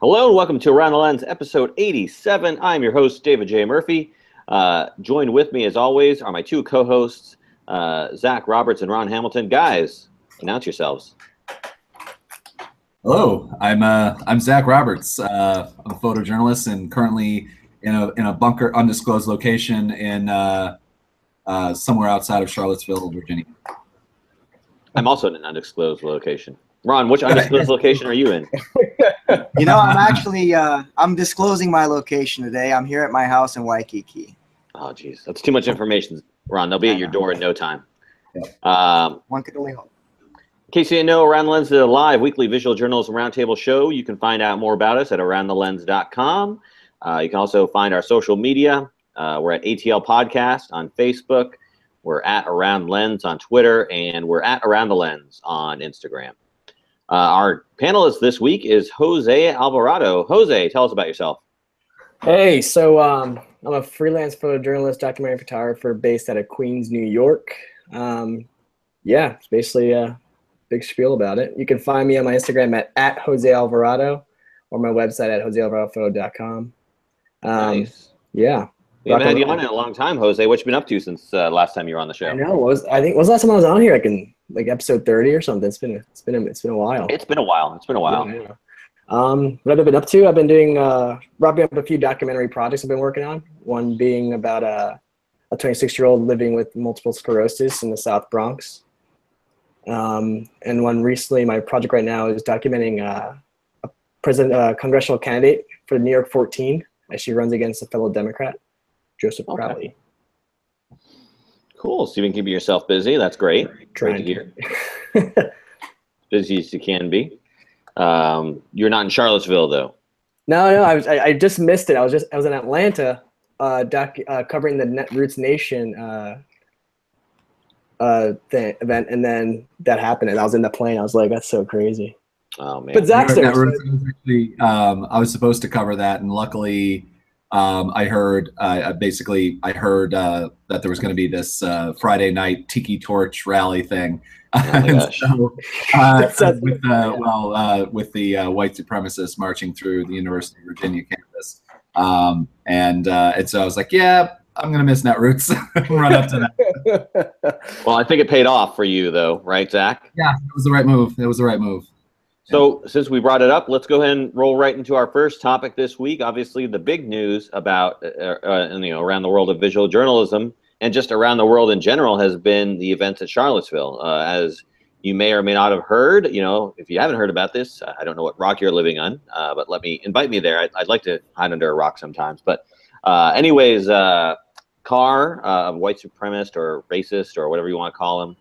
Hello and welcome to Around the Lens, episode 87. I'm your host, David J. Murphy. Joined with me, as always, are my two co-hosts, Zach Roberts and Ron Hamilton. Guys, announce yourselves. Hello, I'm Zach Roberts. I'm a photojournalist and currently in a bunker, undisclosed location in somewhere outside of Charlottesville, Virginia. I'm also in an undisclosed location. Ron, which undisclosed location are you in? You know, I'm actually I'm disclosing my location today. I'm here at my house in Waikiki. Oh, geez, that's too much information, Ron. They'll be at your door in no time. One could only hope. In case you didn't know, Around the Lens is a live weekly visual journalism roundtable show. You can find out more about us at aroundthelens.com. You can also find our social media. We're at AtL Podcast on Facebook. We're at Around Lens on Twitter, and we're at Around the Lens on Instagram. Our panelist this week is Jose Alvarado. Jose, tell us about yourself. Hey, so I'm a freelance photojournalist, documentary photographer based out of Queens, New York. Yeah, it's basically a big spiel about it. You can find me on my Instagram at Jose Alvarado or my website at josealvaradoPhoto.com. Nice. Yeah. We haven't had you on in a long time, Jose. What you been up to since last time you were on the show? I know. I think was the last time I was on here, like episode 30 or something. It's been a while. It's been a while. Yeah. What I've been up to, I've been doing wrapping up a few documentary projects I've been working on. One being about a 26-year-old living with multiple sclerosis in the South Bronx. And one recently, my project right now is documenting a congressional candidate for the New York 14 as she runs against a fellow Democrat, Joseph Crowley. Cool. So you've been keeping yourself busy. That's great. Trying to hear. Busy as you can be. You're not in Charlottesville, though. No. I just missed it. I was in Atlanta, covering the Roots Nation event, and then that happened, and I was in the plane. I was like, "That's so crazy." Oh man! But Zach's there. I was supposed to cover that, and luckily, I heard that there was going to be this Friday night Tiki Torch rally thing. Oh So, with the white supremacists marching through the University of Virginia campus, and so I was like, yeah, I'm gonna miss Netroots. Run up to that. Well, I think it paid off for you, though, right, Zach? Yeah, it was the right move. So since we brought it up, let's go ahead and roll right into our first topic this week. Obviously, the big news about around the world of visual journalism and just around the world in general has been the events at Charlottesville. As you may or may not have heard, if you haven't heard about this, I don't know what rock you're living on, but invite me there. I'd like to hide under a rock sometimes. But anyways, car of white supremacist or racist or whatever you want to call them,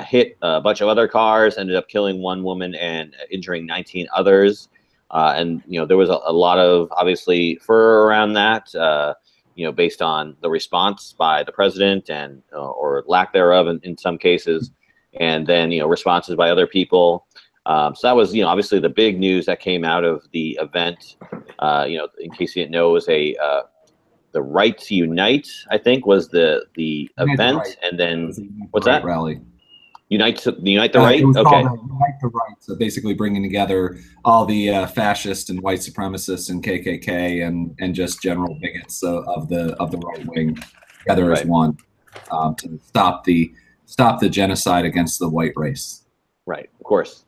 hit a bunch of other cars, ended up killing one woman and injuring 19 others. And there was a lot of, obviously, furor around that, based on the response by the president and or lack thereof in some cases, and then responses by other people. So that was obviously the big news that came out of the event. In case you didn't know, it was the Right to Unite, I think, was the event, right. And then what's that rally? Unite the Right. It was okay. Called Unite the Right. So basically, bringing together all the fascists and white supremacists and KKK and just general bigots of the right wing together as one to stop the genocide against the white race. Right. Of course.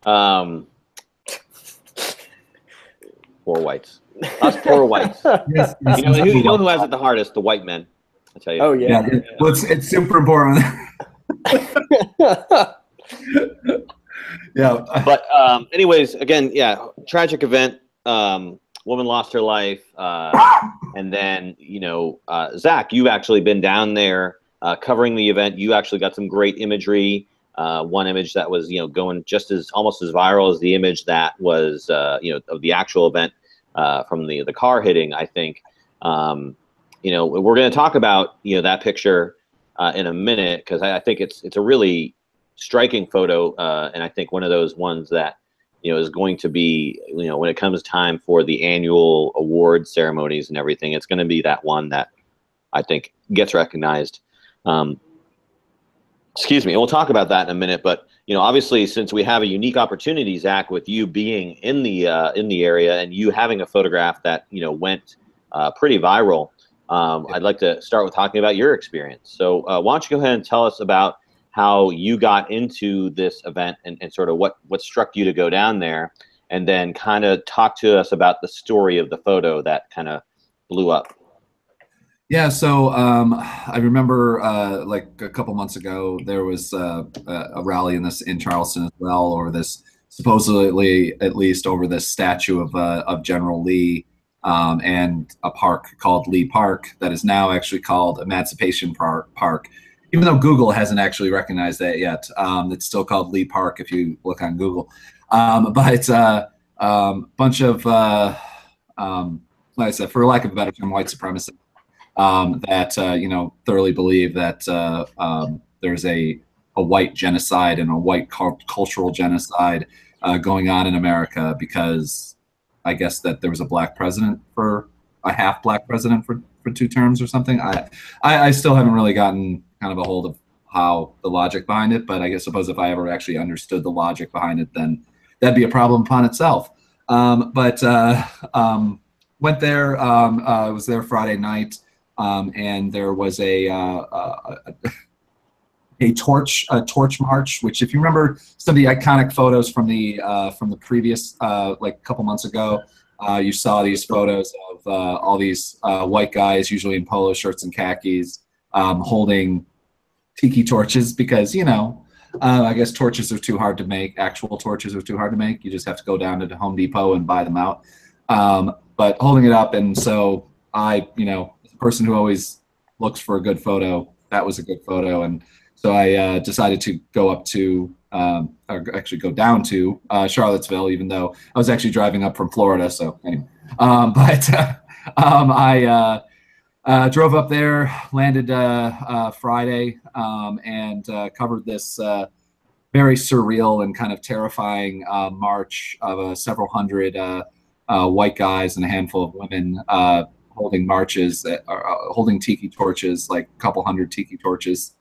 Poor whites. Us poor whites. Yes, you know who has it the hardest? The white men. I tell you. Oh yeah. Well, it's super important. Yeah. But anyways, again, yeah, tragic event. Woman lost her life, and then Zach, you've actually been down there covering the event. You actually got some great imagery. One image that was going just almost as viral as the image that was of the actual event from the car hitting. I think we're going to talk about that picture in a minute, because I think it's a really striking photo, and I think one of those ones that is going to be when it comes time for the annual award ceremonies and everything, it's going to be that one that I think gets recognized. Excuse me. We'll talk about that in a minute, but obviously, since we have a unique opportunity, Zach, with you being in the area and you having a photograph that went pretty viral, I'd like to start with talking about your experience. So why don't you go ahead and tell us about how you got into this event and sort of what struck you to go down there, and then kind of talk to us about the story of the photo that kind of blew up. Yeah, so I remember like a couple months ago, there was a rally in Charleston as well, over this, supposedly at least, over this statue of General Lee, and a park called Lee Park that is now actually called Emancipation Park. Even though Google hasn't actually recognized that yet, it's still called Lee Park if you look on Google. But bunch of, like I said, for lack of a better term, white supremacists that thoroughly believe that there's a white genocide and a white cultural genocide going on in America, because I guess that there was a black president, for a half black president for 2 terms or something. I still haven't really gotten kind of a hold of how the logic behind it, but I suppose if I ever actually understood the logic behind it, then that'd be a problem upon itself. Went there. I was there Friday night. And there was a torch march, which, if you remember some of the iconic photos from the previous like a couple months ago, you saw these photos of all these white guys, usually in polo shirts and khakis, holding tiki torches, because I guess torches are too hard to make. Actual torches are too hard to make. You just have to go down to the Home Depot and buy them out. But holding it up, and so person who always looks for a good photo, that was a good photo, and so I decided to go up to, or actually go down to Charlottesville, even though I was actually driving up from Florida. So anyway, I drove up there, landed Friday, and covered this very surreal and kind of terrifying march of several hundred white guys and a handful of women holding marches, holding tiki torches, like a couple hundred tiki torches.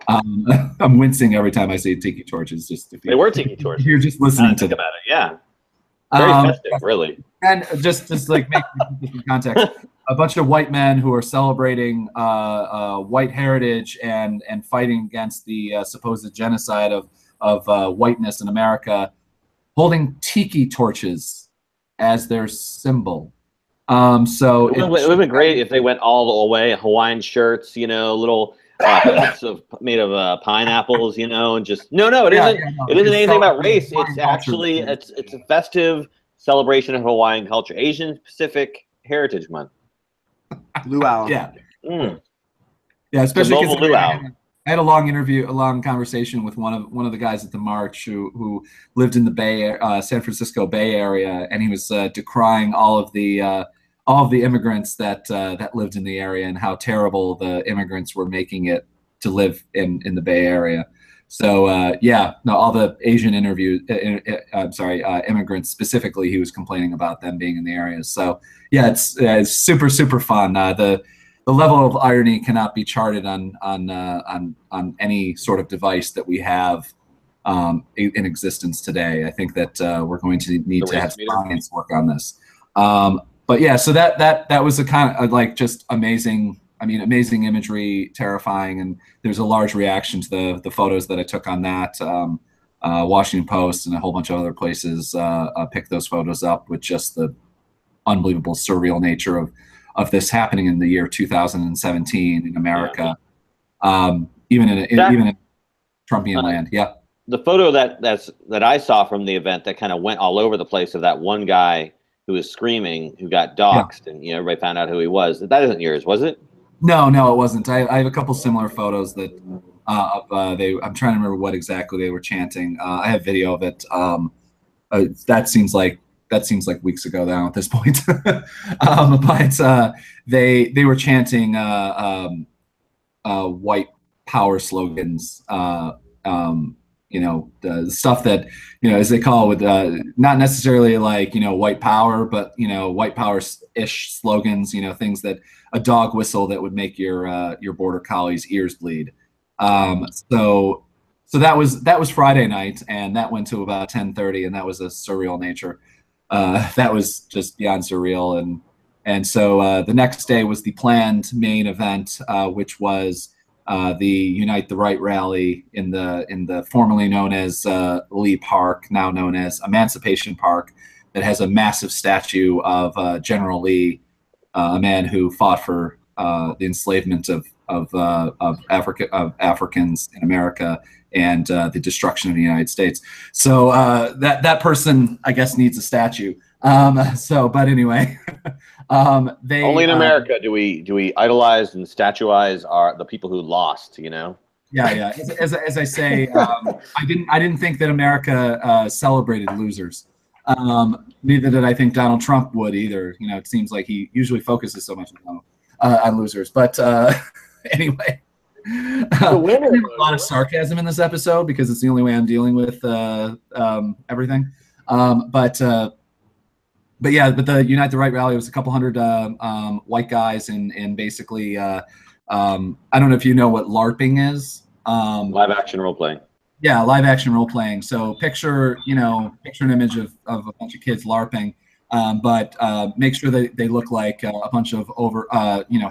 I'm wincing every time I say tiki torches. They were tiki torches. You're just listening to them. About it, yeah. Very festive, really. And just like make context, a bunch of white men who are celebrating white heritage and fighting against the supposed genocide of whiteness in America, holding tiki torches as their symbol. So it would have been great if they went all the way, Hawaiian shirts, little hats made of pineapples, and just it isn't. It isn't anything about race. It's actually it's a festive celebration of Hawaiian culture, Asian Pacific Heritage Month. Luau. Yeah. Yeah, especially because I had a long conversation with one of the guys at the march who lived in the San Francisco Bay Area, and he was decrying all of the immigrants that lived in the area and how terrible the immigrants were making it to live in the Bay Area. So all the Asian immigrants specifically, he was complaining about them being in the area. So yeah, it's super, super fun. The level of irony cannot be charted on any sort of device that we have in existence today. I think that we're going to need to have science work on this. But yeah, so that was a kind of like just amazing. I mean, amazing imagery, terrifying, and there's a large reaction to the photos that I took on that. Washington Post and a whole bunch of other places picked those photos up with just the unbelievable, surreal nature of this happening in the year 2017 in America, even in Trumpian land. Yeah. The photo that I saw from the event that kind of went all over the place of that one guy who was screaming, who got doxxed, and everybody found out who he was. That isn't yours, was it? No, it wasn't. I have a couple similar photos that I'm trying to remember what exactly they were chanting. I have video of it. That seems like weeks ago now at this point. But they were chanting white power slogans. The stuff that, as they call it, with not necessarily like, white power, but, white power-ish slogans, things that a dog whistle that would make your border collie's ears bleed. So So that was Friday night, and that went to about 10:30, and that was a surreal nature. That was just beyond surreal, and so the next day was the planned main event, which was the Unite the Right rally in the formerly known as Lee Park, now known as Emancipation Park, that has a massive statue of General Lee, a man who fought for the enslavement of Africans in America and the destruction of the United States. So that person, I guess, needs a statue. But anyway, they only in America do we idolize and statuize the people who lost. You know. Yeah. As I say, I didn't think that America celebrated losers. Neither did I think Donald Trump would either. You know, it seems like he usually focuses so much on losers. But anyway, there's a lot of sarcasm in this episode because it's the only way I'm dealing with everything. But the Unite the Right rally was a couple hundred white guys and basically I don't know if you know what LARPing is. Live action role playing. Yeah, live action role playing. So picture an image of a bunch of kids LARPing, but make sure that they look like a bunch of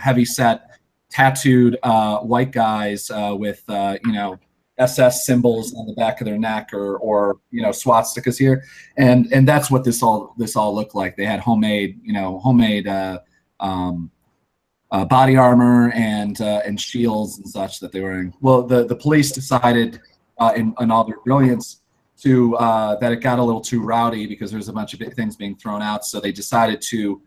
heavy set, tattooed white guys with SS symbols on the back of their neck or swastikas here, and that's what this all looked like. They had homemade body armor and shields and such that they were wearing. Well, the police decided in all their brilliance to that it got a little too rowdy because there's a bunch of things being thrown out, so they decided to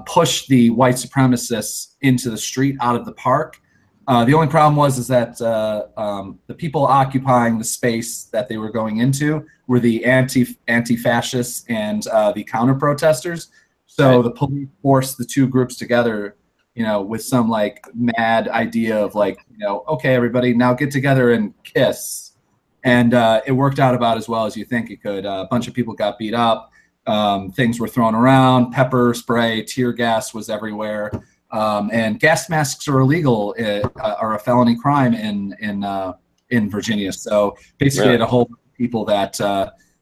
push the white supremacists into the street out of the park. The only problem was that the people occupying the space that they were going into were the anti-fascists and the counter-protesters. So the police forced the two groups together, with some like mad idea of like, okay, everybody, now get together and kiss. And it worked out about as well as you think it could. A bunch of people got beat up. Things were thrown around. Pepper spray, tear gas was everywhere. And gas masks are illegal, are a felony crime in Virginia. So basically, had a whole bunch of people that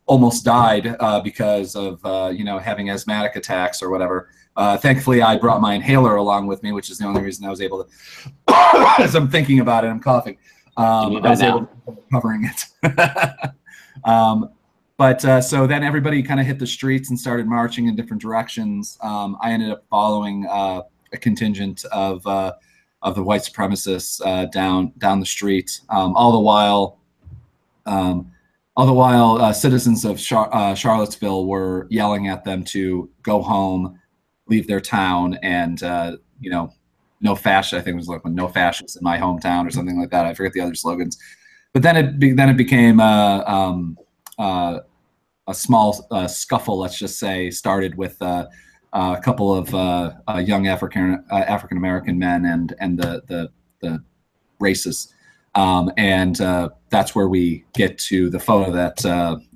almost died because of having asthmatic attacks or whatever. Thankfully, I brought my inhaler along with me, which is the only reason I was able to. As I'm thinking about it, I'm coughing. I was able to covering it. So then everybody kind of hit the streets and started marching in different directions. I ended up following a contingent of the white supremacists down the street. All the while, citizens of Charlottesville were yelling at them to go home, leave their town, and no fascists. I think it was like no fascists in my hometown or something like that. I forget the other slogans. But then it became a small scuffle. Let's just say started with a couple of young African American men and the racists, and that's where we get to the photo that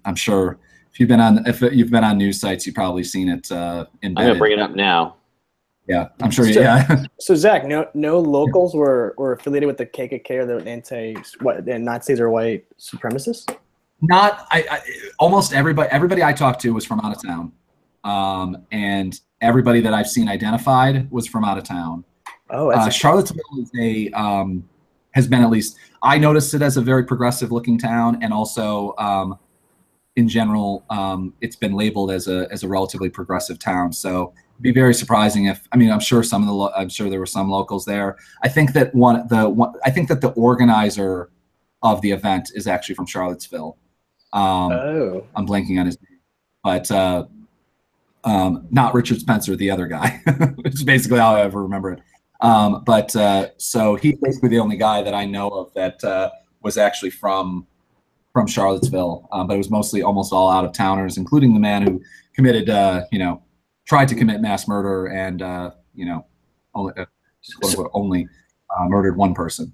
I'm sure if you've been on news sites, you've probably seen it. Embedded. I'm gonna bring it up now. Yeah, I'm sure. Yeah. So Zach, no locals were affiliated with the KKK or the Nazis or white supremacists. Almost everybody I talked to was from out of town, and everybody that I've seen identified was from out of town. Oh, Charlottesville is has been, at least I noticed it, as a very progressive looking town, and also in general, it's been labeled as a relatively progressive town. So it'd be very surprising if, I'm sure I'm sure there were some locals there. I think that the organizer of the event is actually from Charlottesville. I'm blanking on his name, but not Richard Spencer, the other guy, which is basically how I ever remember it. So he's basically the only guy that I know of that was actually from Charlottesville, but it was mostly almost all out of towners, including the man who committed, tried to commit mass murder and, only murdered one person.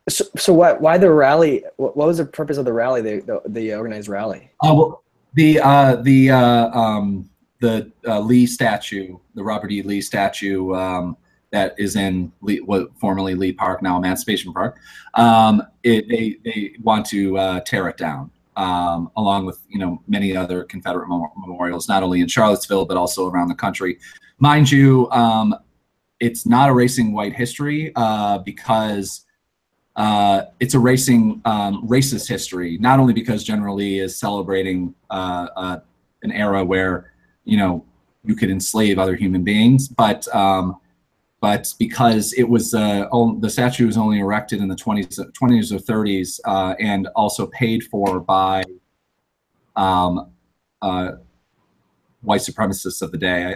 So why the rally? What was the purpose of the rally? The organized rally? Well, the Lee statue, the Robert E. Lee statue, that is in what formerly Lee Park, now Emancipation Park. They want to tear it down, along with many other Confederate memorials, not only in Charlottesville but also around the country. Mind you, it's not erasing white history because it's erasing racist history. Not only because General Lee is celebrating an era where you could enslave other human beings, but because it was the statue was only erected in the 20s or 30s and also paid for by white supremacists of the day.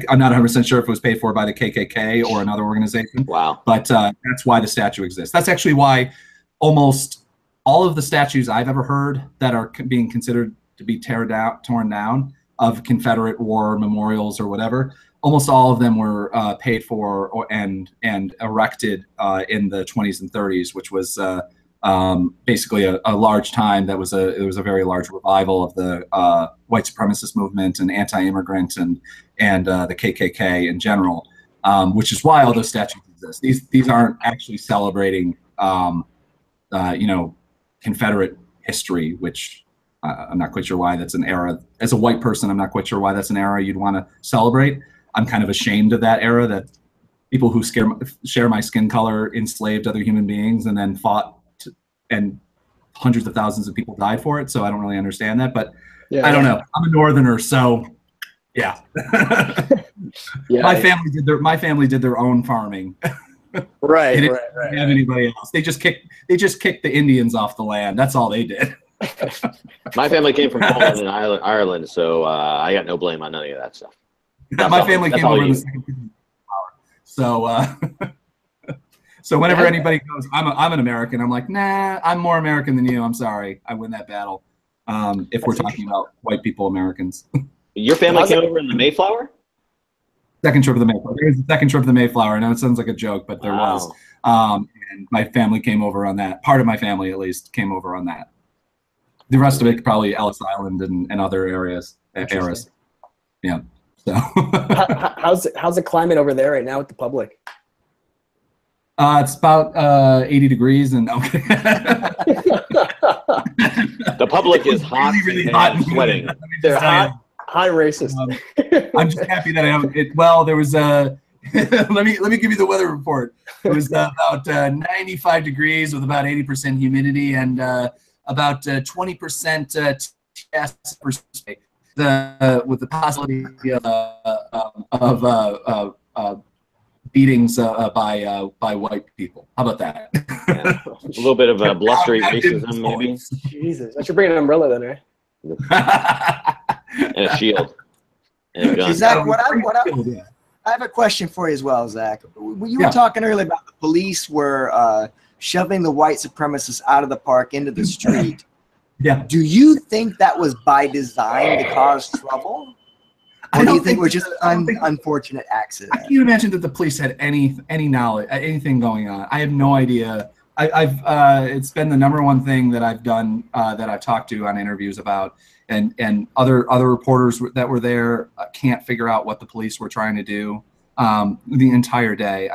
I'm not 100% sure if it was paid for by the KKK or another organization. Wow. But that's why the statue exists. That's actually why almost all of the statues I've ever heard that are being considered to be torn down of Confederate war memorials or whatever, almost all of them were paid for and erected in the 20s and 30s, which was basically a large time. It was a very large revival of the white supremacist movement and anti-immigrant and the KKK in general, which is why all those statues exist. These aren't actually celebrating Confederate history, which I'm not quite sure why that's an era. As a white person, I'm not quite sure why that's an era you'd want to celebrate. I'm kind of ashamed of that era, that people who share my skin color enslaved other human beings and then fought and hundreds of thousands of people died for it. So I don't really understand that, but yeah, I don't know. I'm a Northerner, so yeah. Yeah, my family did their own farming. Right. They didn't have anybody else. They just kicked the Indians off the land. That's all they did. My family came from Poland and Ireland, so I got no blame on any of that stuff. My family came over in the Second War. So so whenever anybody goes, I'm an American, I'm like, nah, I'm more American than you. I'm sorry, I win that battle. If we're talking about white people, Americans. Your family came over in the Mayflower? Second trip of the Mayflower. There was the second trip of the Mayflower. I know it sounds like a joke, but there was. And my family came over on that. Part of my family, at least, came over on that. The rest of it, probably Ellis Island and other areas. Yeah. So. How's the climate over there right now with the public? It's about 80 degrees, and the public is hot, really hot and sweating. They're hot racist. I'm just happy that I haven't. Well, there was a. let me give you the weather report. It was about 95 degrees with about 80% humidity and about 20% TS per space. With the possibility of beatings by white people. How about that? Yeah. A little bit of blustery racism, maybe. Jesus, I should bring an umbrella then, right? And a shield. And a gun. Zach, I have a question for you as well, Zach. You were talking earlier about the police were shoving the white supremacists out of the park into the street. Yeah. Do you think that was by design to cause trouble? Or do you think it was just an unfortunate accident? I can't imagine that the police had any knowledge, anything going on. I have no idea. It's been the #1 thing that I've done, that I've talked to on interviews about, and other reporters that were there can't figure out what the police were trying to do the entire day.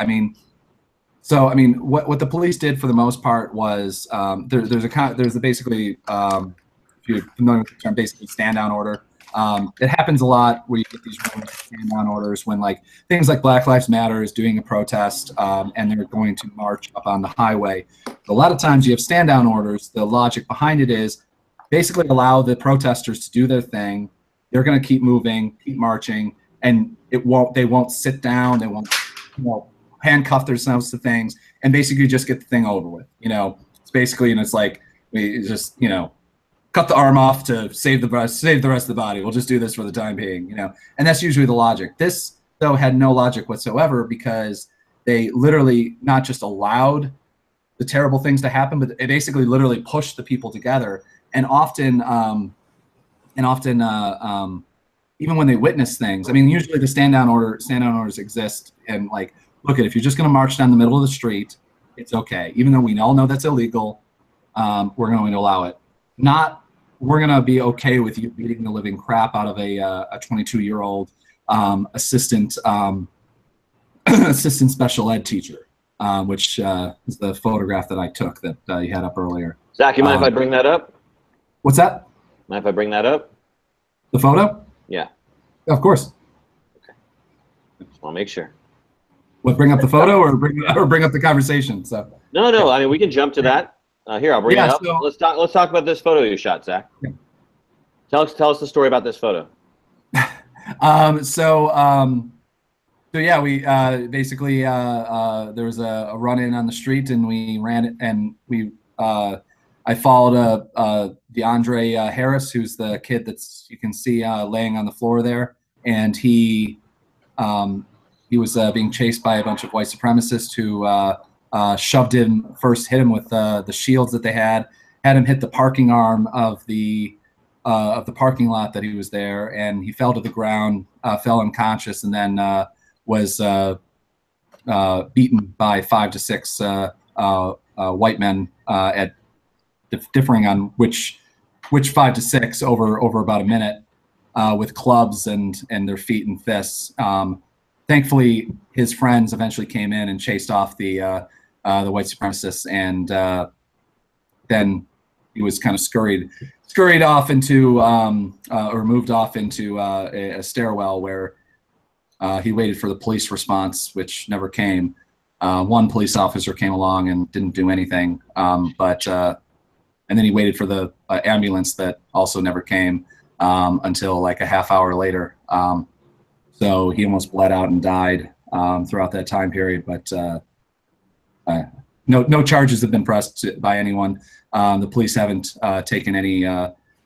What the police did for the most part was there's basically, if you're familiar with the term, basically stand down order. It happens a lot where you get these stand down orders when things like Black Lives Matter is doing a protest and they're going to march up on the highway. A lot of times you have stand down orders. The logic behind it is basically allow the protesters to do their thing. They're going to keep moving, keep marching, and they won't sit down. They won't handcuff themselves to things and basically just get the thing over with. It's basically, and it's like we just cut the arm off to save the rest of the body. We'll just do this for the time being, and that's usually the logic. This, though, had no logic whatsoever because they literally not just allowed the terrible things to happen, but they basically literally pushed the people together. And often, even when they witness things, usually the stand down orders exist. And look, if you're just going to march down the middle of the street, it's okay. Even though we all know that's illegal, we're going to allow it. We're going to be okay with you beating the living crap out of a 22-year-old assistant assistant special ed teacher, which is the photograph that I took that you had up earlier. Zach, you mind if I bring that up? What's that? Mind if I bring that up? The photo? Yeah. Of course. Okay. Just want to make sure. What, bring up the photo or bring up the conversation? So. No. I mean, we can jump to that. Here, I'll bring it up. So, let's talk about this photo you shot, Zach. Yeah. Tell us the story about this photo. So yeah, we basically there was a run-in on the street, and we ran it, and I followed DeAndre Harris, who's the kid that's you can see laying on the floor there, and he was being chased by a bunch of white supremacists who shoved him, first hit him with the shields that they had him hit the parking arm of the parking lot that he was there, and he fell to the ground, fell unconscious, and then was beaten by 5 to 6 white men at differing on which 5 to 6 over about a minute with clubs and their feet and fists. Thankfully, his friends eventually came in and chased off the white supremacists, and then he was kind of scurried off into or moved off into a stairwell where he waited for the police response, which never came. One police officer came along and didn't do anything, and then he waited for the ambulance that also never came until like a half hour later. So he almost bled out and died throughout that time period, but no charges have been pressed by anyone. The police haven't taken any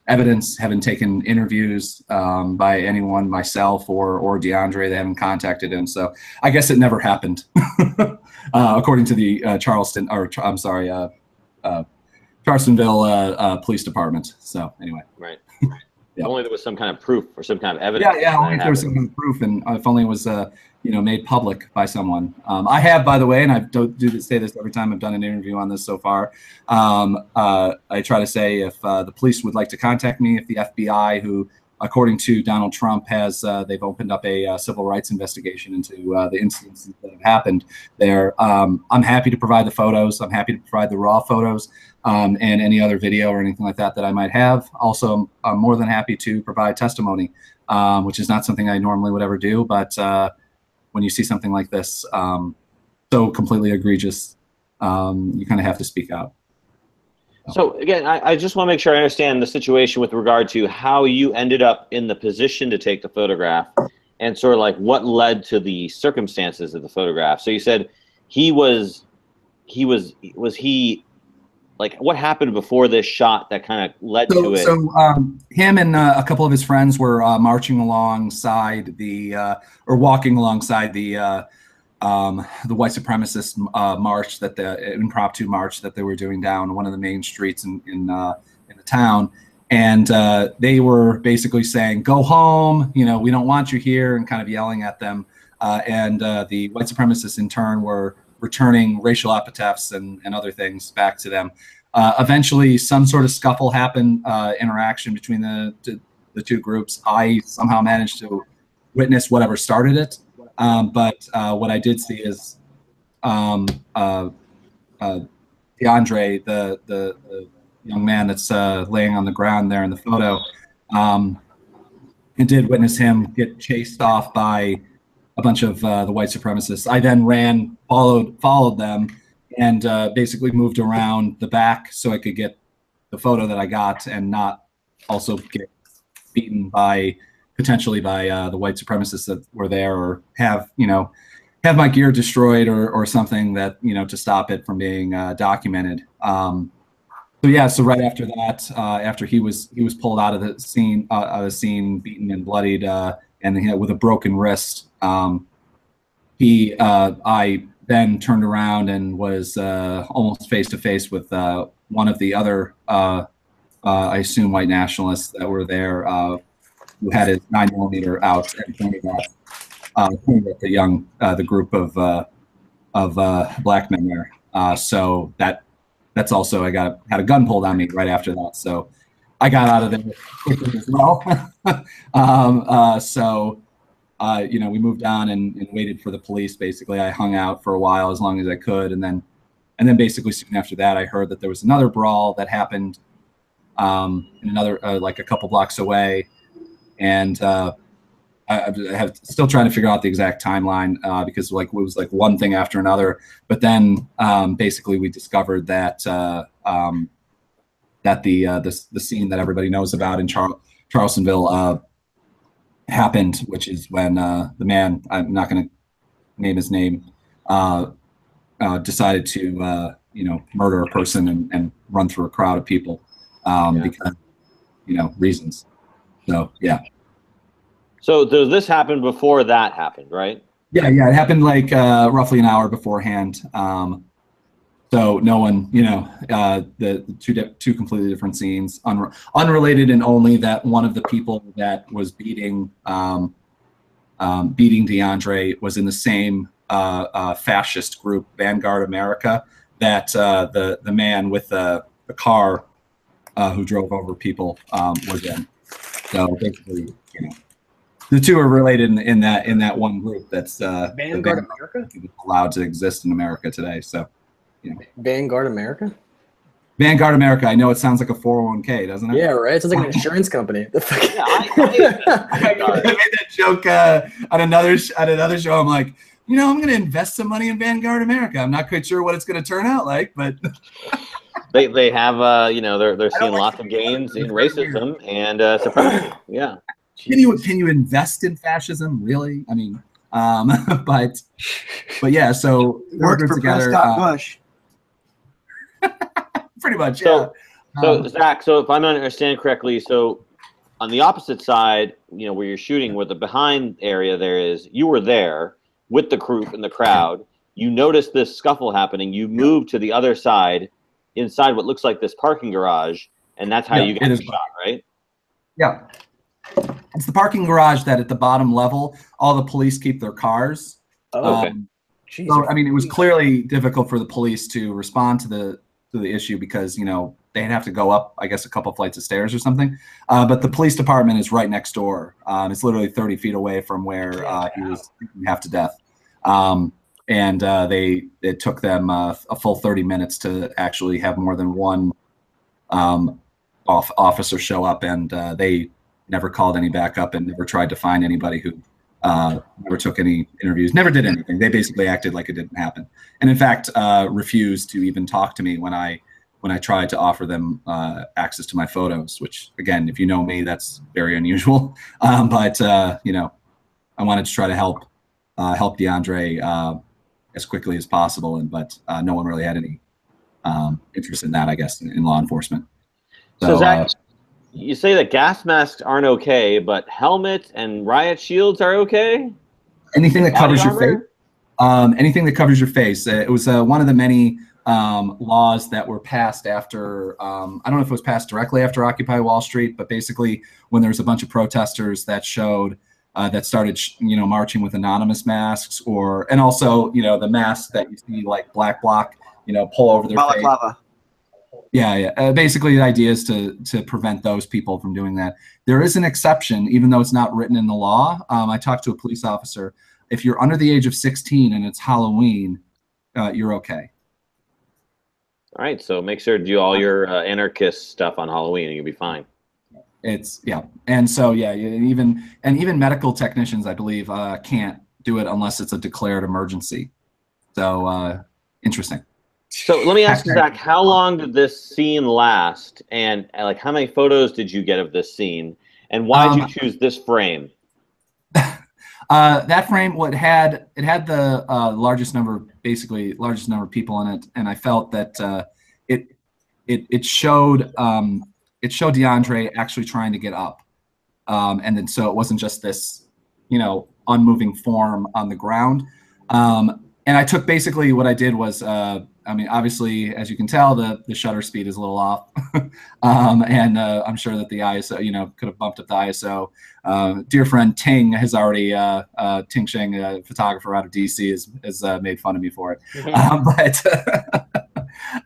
evidence, haven't taken interviews by anyone, myself or DeAndre. They haven't contacted him, so I guess it never happened, according to the Charlestonville Police Department. So anyway, right. Yeah. If only there was some kind of proof or some kind of evidence. Yeah. Only if there was some kind of proof, and if only it was made public by someone. I have, by the way, and I say this every time I've done an interview on this so far. I try to say if the police would like to contact me, if the FBI, who according to Donald Trump they've opened up a civil rights investigation into the incidents that have happened there. I'm happy to provide the photos. I'm happy to provide the raw photos and any other video or anything like that I might have. Also, I'm more than happy to provide testimony, which is not something I normally would ever do, but when you see something like this, so completely egregious, you kind of have to speak out. So again, I just want to make sure I understand the situation with regard to how you ended up in the position to take the photograph, and sort of like what led to the circumstances of the photograph. So you said was he like, what happened before this shot that kind of led to it? So him and a couple of his friends were marching alongside or walking alongside the white supremacist march, that the impromptu march that they were doing down one of the main streets in the town, and they were basically saying, "Go home, we don't want you here," and kind of yelling at them. And the white supremacists in turn were returning racial epithets and other things back to them. Eventually, some sort of scuffle happened, interaction between the two groups. I somehow managed to witness whatever started it. But what I did see is DeAndre, the young man that's laying on the ground there in the photo, I did witness him get chased off by a bunch of the white supremacists. I then followed them, and basically moved around the back so I could get the photo that I got and not also get beaten potentially by the white supremacists that were there, or have my gear destroyed or something that to stop it from being documented. So right after that, after he was pulled out of the scene, beaten and bloodied, and with a broken wrist, I then turned around and was almost face to face with one of the other, I assume, white nationalists that were there, who had his 9mm out and pointed at the group of black men there. So that's also, I had a gun pulled on me right after that. So I got out of there quickly as well. you know, we moved on and waited for the police. Basically, I hung out for a while, as long as I could, and then basically soon after that, I heard that there was another brawl that happened in another like a couple blocks away, and I have still trying to figure out the exact timeline because like it was like one thing after another. But then basically we discovered that that the scene that everybody knows about in Charlottesville happened, which is when the man, I'm not going to name his name, decided to you know, murder a person and run through a crowd of people because, you know, reasons. So yeah. So does this happen before that happened, right? Yeah, it happened like roughly an hour beforehand. So no one, you know, the two completely different scenes, unrelated, and only that one of the people that was beating DeAndre was in the same fascist group, Vanguard America, that the man with the car who drove over people was in. So basically, you know, the two are related in that one group that's Vanguard America allowed to exist in America today. So, you know. Vanguard America. Vanguard America. I know it sounds like a 401k, doesn't it? Yeah, right. It sounds like an insurance company. Yeah, I made that joke on another show. I'm like, you know, I'm going to invest some money in Vanguard America. I'm not quite sure what it's going to turn out like, but they have you know, they're seeing lots of gains in racism and supremacy. Yeah. Can you invest in fascism, really? I mean, but yeah. So worked for together, Bush. Pretty much. So, yeah. So Zach, so if I'm understanding correctly, so on the opposite side, you know, where you're shooting, where the behind area there is, you were there with the group and the crowd. You noticed this scuffle happening. You moved to the other side, inside what looks like this parking garage, and that's how you got the shot, right? Yeah. It's the parking garage that at the bottom level, all the police keep their cars. Oh, okay. So, I mean, it was clearly difficult for the police to respond to the issue because, you know, they'd have to go up, I guess, a couple flights of stairs or something. But the police department is right next door. It's literally 30 feet away from where he was half to death. And it took them a full 30 minutes to actually have more than one officer show up, and they never called any backup and never tried to find anybody who never took any interviews, never did anything. They basically acted like it didn't happen. And in fact, refused to even talk to me when I tried to offer them access to my photos, which again, if you know me, that's very unusual. But you know, I wanted to try to help DeAndre as quickly as possible. But no one really had any interest in that, I guess, in law enforcement. So Zach, you say that gas masks aren't okay, but helmets and riot shields are okay? Anything that covers your face. Anything that covers your face. It was one of the many laws that were passed after, I don't know if it was passed directly after Occupy Wall Street, but basically when there was a bunch of protesters that showed, that started, you know, marching with anonymous masks, and also, you know, the masks that you see like Black Bloc, you know, pull over their face. Yeah. Basically, the idea is to prevent those people from doing that. There is an exception, even though it's not written in the law. I talked to a police officer. If you're under the age of 16 and it's Halloween, you're okay. All right. So make sure to do all your anarchist stuff on Halloween, and you'll be fine. And so even medical technicians, I believe, can't do it unless it's a declared emergency. So interesting. So let me ask you, Zach, how long did this scene last, and like how many photos did you get of this scene, and why did you choose this frame? That frame, it had the largest number of people in it, and I felt that it showed DeAndre actually trying to get up, and then so it wasn't just this, you know, unmoving form on the ground. And I took, basically what I did was, I mean, obviously, as you can tell, the shutter speed is a little off. And I'm sure that the ISO, you know, could have bumped up the ISO. Dear friend Ting has already, Ting Sheng, a photographer out of DC, has made fun of me for it.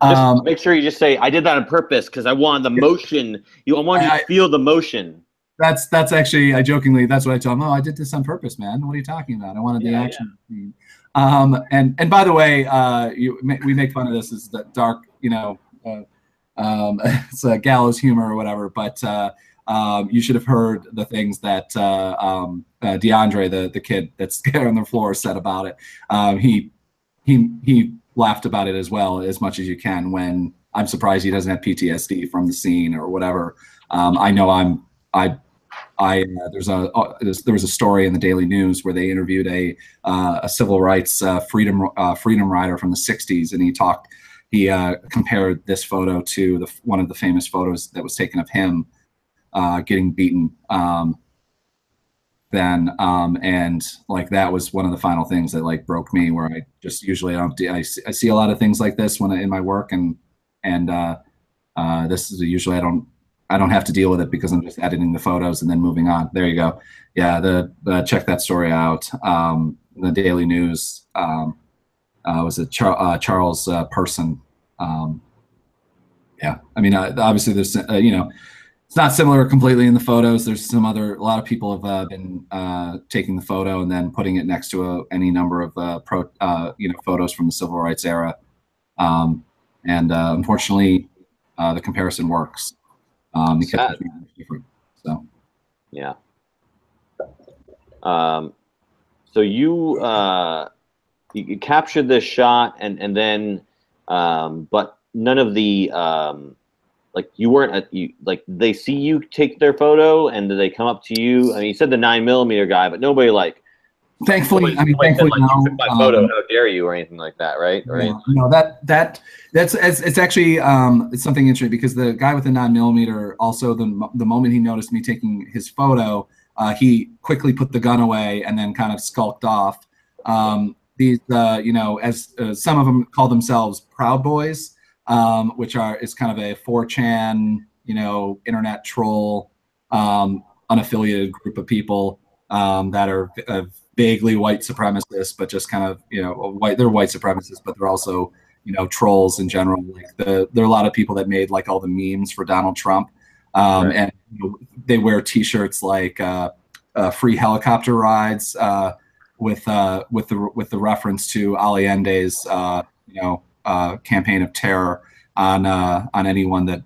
Just make sure you just say, I did that on purpose because I wanted the motion. I wanted you to feel the motion. That's actually, I jokingly, that's what I tell him. Oh, I did this on purpose, man. What are you talking about? I wanted the action. Yeah. And by the way, we make fun of this as the dark, it's a gallows humor or whatever, but you should have heard the things that DeAndre, the kid that's on the floor, said about it. He laughed about it as well, as much as you can, when I'm surprised he doesn't have PTSD from the scene or whatever. I know there was a story in the Daily News where they interviewed a civil rights freedom rider from the 60s, and he compared this photo to one of the famous photos that was taken of him getting beaten then, and like that was one of the final things that like broke me, where I just usually I see a lot of things like this when in my work, and this is usually I don't have to deal with it because I'm just editing the photos and then moving on. There you go. Yeah, check that story out. The Daily News was it Charles Person. Yeah, I mean, obviously there's it's not similar completely in the photos. There's a lot of people have been taking the photo and then putting it next to any number of photos from the civil rights era, and unfortunately, the comparison works. Because it's different. So yeah. So you captured this shot, and then but none of the like you weren't like they see you take their photo, and do they come up to you? I mean, you said the 9mm guy, but nobody like. Thankfully, nobody said, like, you took my photo, how dare you, or anything like that, right? No, it's actually it's something interesting, because the guy with the 9mm also, the moment he noticed me taking his photo, he quickly put the gun away and then kind of skulked off. These as some of them call themselves Proud Boys, which is kind of a 4chan internet troll unaffiliated group of people that are vaguely white supremacists, but just kind of they're white supremacists, but they're also trolls in general. Like there are a lot of people that made like all the memes for Donald Trump, and they wear T-shirts like free helicopter rides with the reference to Allende's campaign of terror on anyone that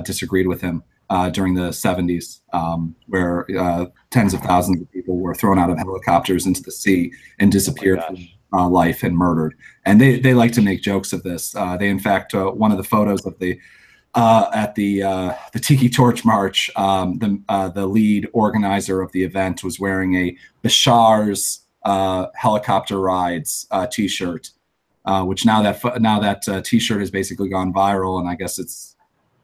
disagreed with him during the 70s, where tens of thousands of people were thrown out of helicopters into the sea and disappeared from life and murdered. And they like to make jokes of this. They, in fact, one of the photos of at the Tiki Torch March, the lead organizer of the event was wearing a Bashar's helicopter rides T-shirt, which now that T-shirt has basically gone viral, and I guess it's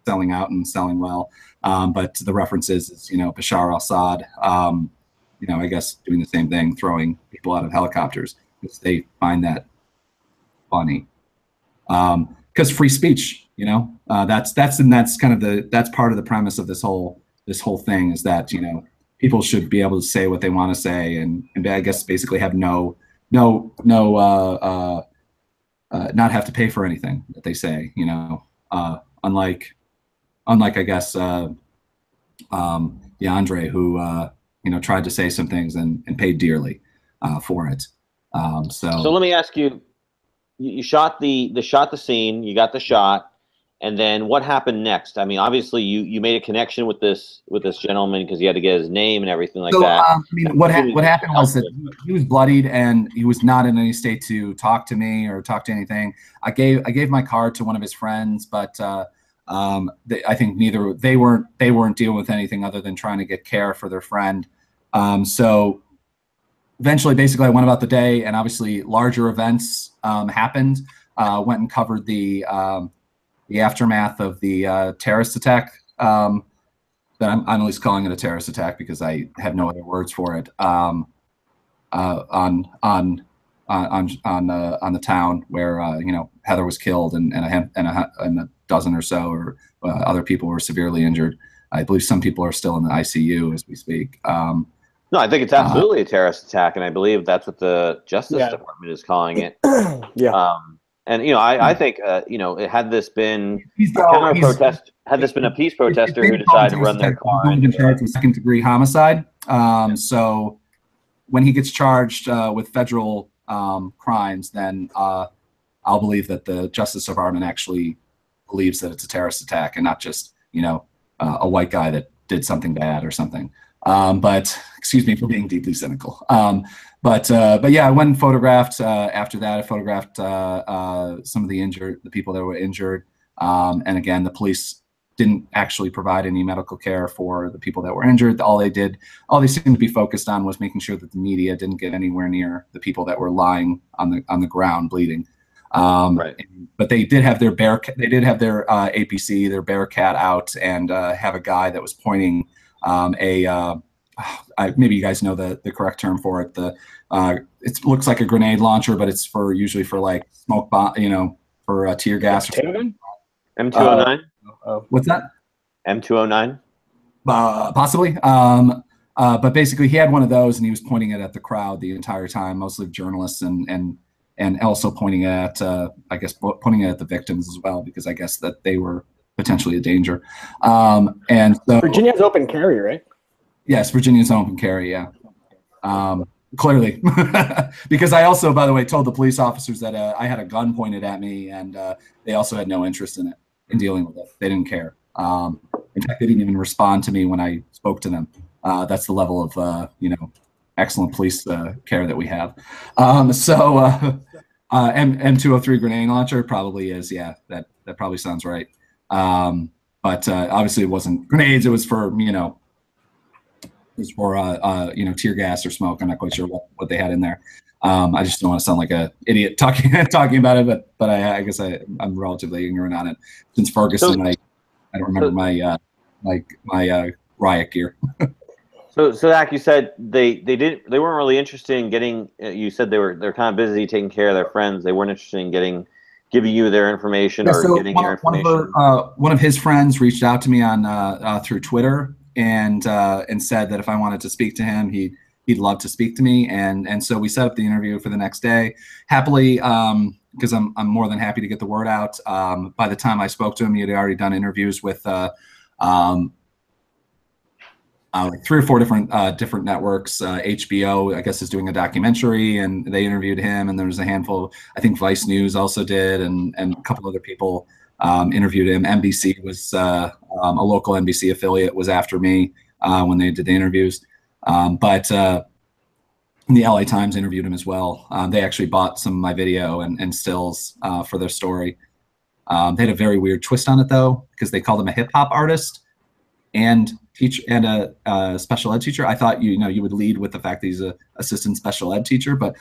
selling out and selling well. But the reference is Bashar al-Assad, I guess doing the same thing, throwing people out of helicopters, because they find that funny. Because free speech, that's kind of that's part of the premise of this whole thing, is that people should be able to say what they want to say, and I guess basically have not have to pay for anything that they say. Unlike I guess DeAndre, who tried to say some things and paid dearly for it. So let me ask you: you shot the scene, you got the shot, and then what happened next? I mean, obviously you made a connection with this gentleman because you had to get his name and everything like that. I mean, what happened was that he was bloodied and he was not in any state to talk to me or talk to anything. I gave my card to one of his friends, but I think they weren't dealing with anything other than trying to get care for their friend. So eventually, basically, I went about the day, and obviously larger events happened. Went and covered the aftermath of the terrorist attack. That I'm at least calling it a terrorist attack because I have no other words for it. On the town where Heather was killed, and a dozen or so or other people were severely injured. I believe some people are still in the ICU as we speak. No, I think it's absolutely a terrorist attack, and I believe that's what the Justice Department is calling it. Yeah. And I think had this been a peace protester who decided to run their car into charged with second-degree homicide. So when he gets charged with federal crimes, then I'll believe that the Justice Department actually believes that it's a terrorist attack and not just a white guy that did something bad or something. But excuse me for being deeply cynical. But yeah, I went and photographed. After that, I photographed some of the people that were injured. And again, the police didn't actually provide any medical care for the people that were injured. All they seemed to be focused on was making sure that the media didn't get anywhere near the people that were lying on the ground bleeding. Right. But they did have their APC, their Bearcat out, and have a guy that was pointing maybe you guys know the correct term for it. It looks like a grenade launcher, but it's usually for like smoke bomb, for tear gas. M209. What's that? M209. Possibly. But basically, he had one of those, and he was pointing it at the crowd the entire time, mostly journalists, and also pointing at pointing it at the victims as well, because I guess that they were potentially a danger. And so Virginia's open carry, right? Yes, Virginia's open carry. Yeah, clearly, because I also, by the way, told the police officers that I had a gun pointed at me, and they also had no interest in dealing with it. They didn't care. In fact, they didn't even respond to me when I spoke to them. That's the level of excellent police care that we have. M203 grenade launcher probably is. Yeah, that probably sounds right. But obviously, it wasn't grenades. It was for tear gas or smoke. I'm not quite sure what they had in there. I just don't want to sound like an idiot talking about it, but I guess I'm relatively ignorant on it. Since Ferguson, I don't remember my riot gear. So Zach, you said they weren't really interested in getting. You said they're kind of busy taking care of their friends. They weren't interested in giving you their information getting your information. One of his friends reached out to me on through Twitter and said that if I wanted to speak to him, he'd love to speak to me, and so we set up the interview for the next day. Happily, because I'm more than happy to get the word out. By the time I spoke to him, he had already done interviews with like 3 or 4 different networks. HBO, I guess, is doing a documentary, and they interviewed him. And there was a handful. I think Vice News also did, and a couple other people interviewed him. NBC was a local NBC affiliate was after me when they did the interviews. But the LA Times interviewed him as well. They actually bought some of my video and stills for their story. They had a very weird twist on it though, because they called him a hip hop artist and a special ed teacher. I thought you would lead with the fact that he's an assistant special ed teacher, but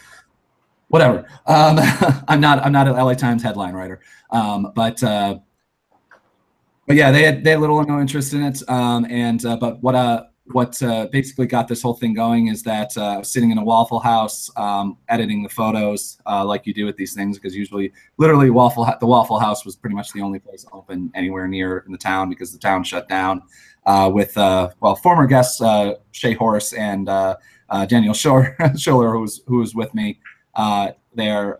whatever. I'm not an LA Times headline writer. But yeah, they had little or no interest in it. But what basically got this whole thing going is that I was sitting in a Waffle House editing the photos like you do with these things, because usually, literally, the Waffle House was pretty much the only place open anywhere near in the town because the town shut down. With former guests Shay Horse and Daniel Schiller, who was with me there,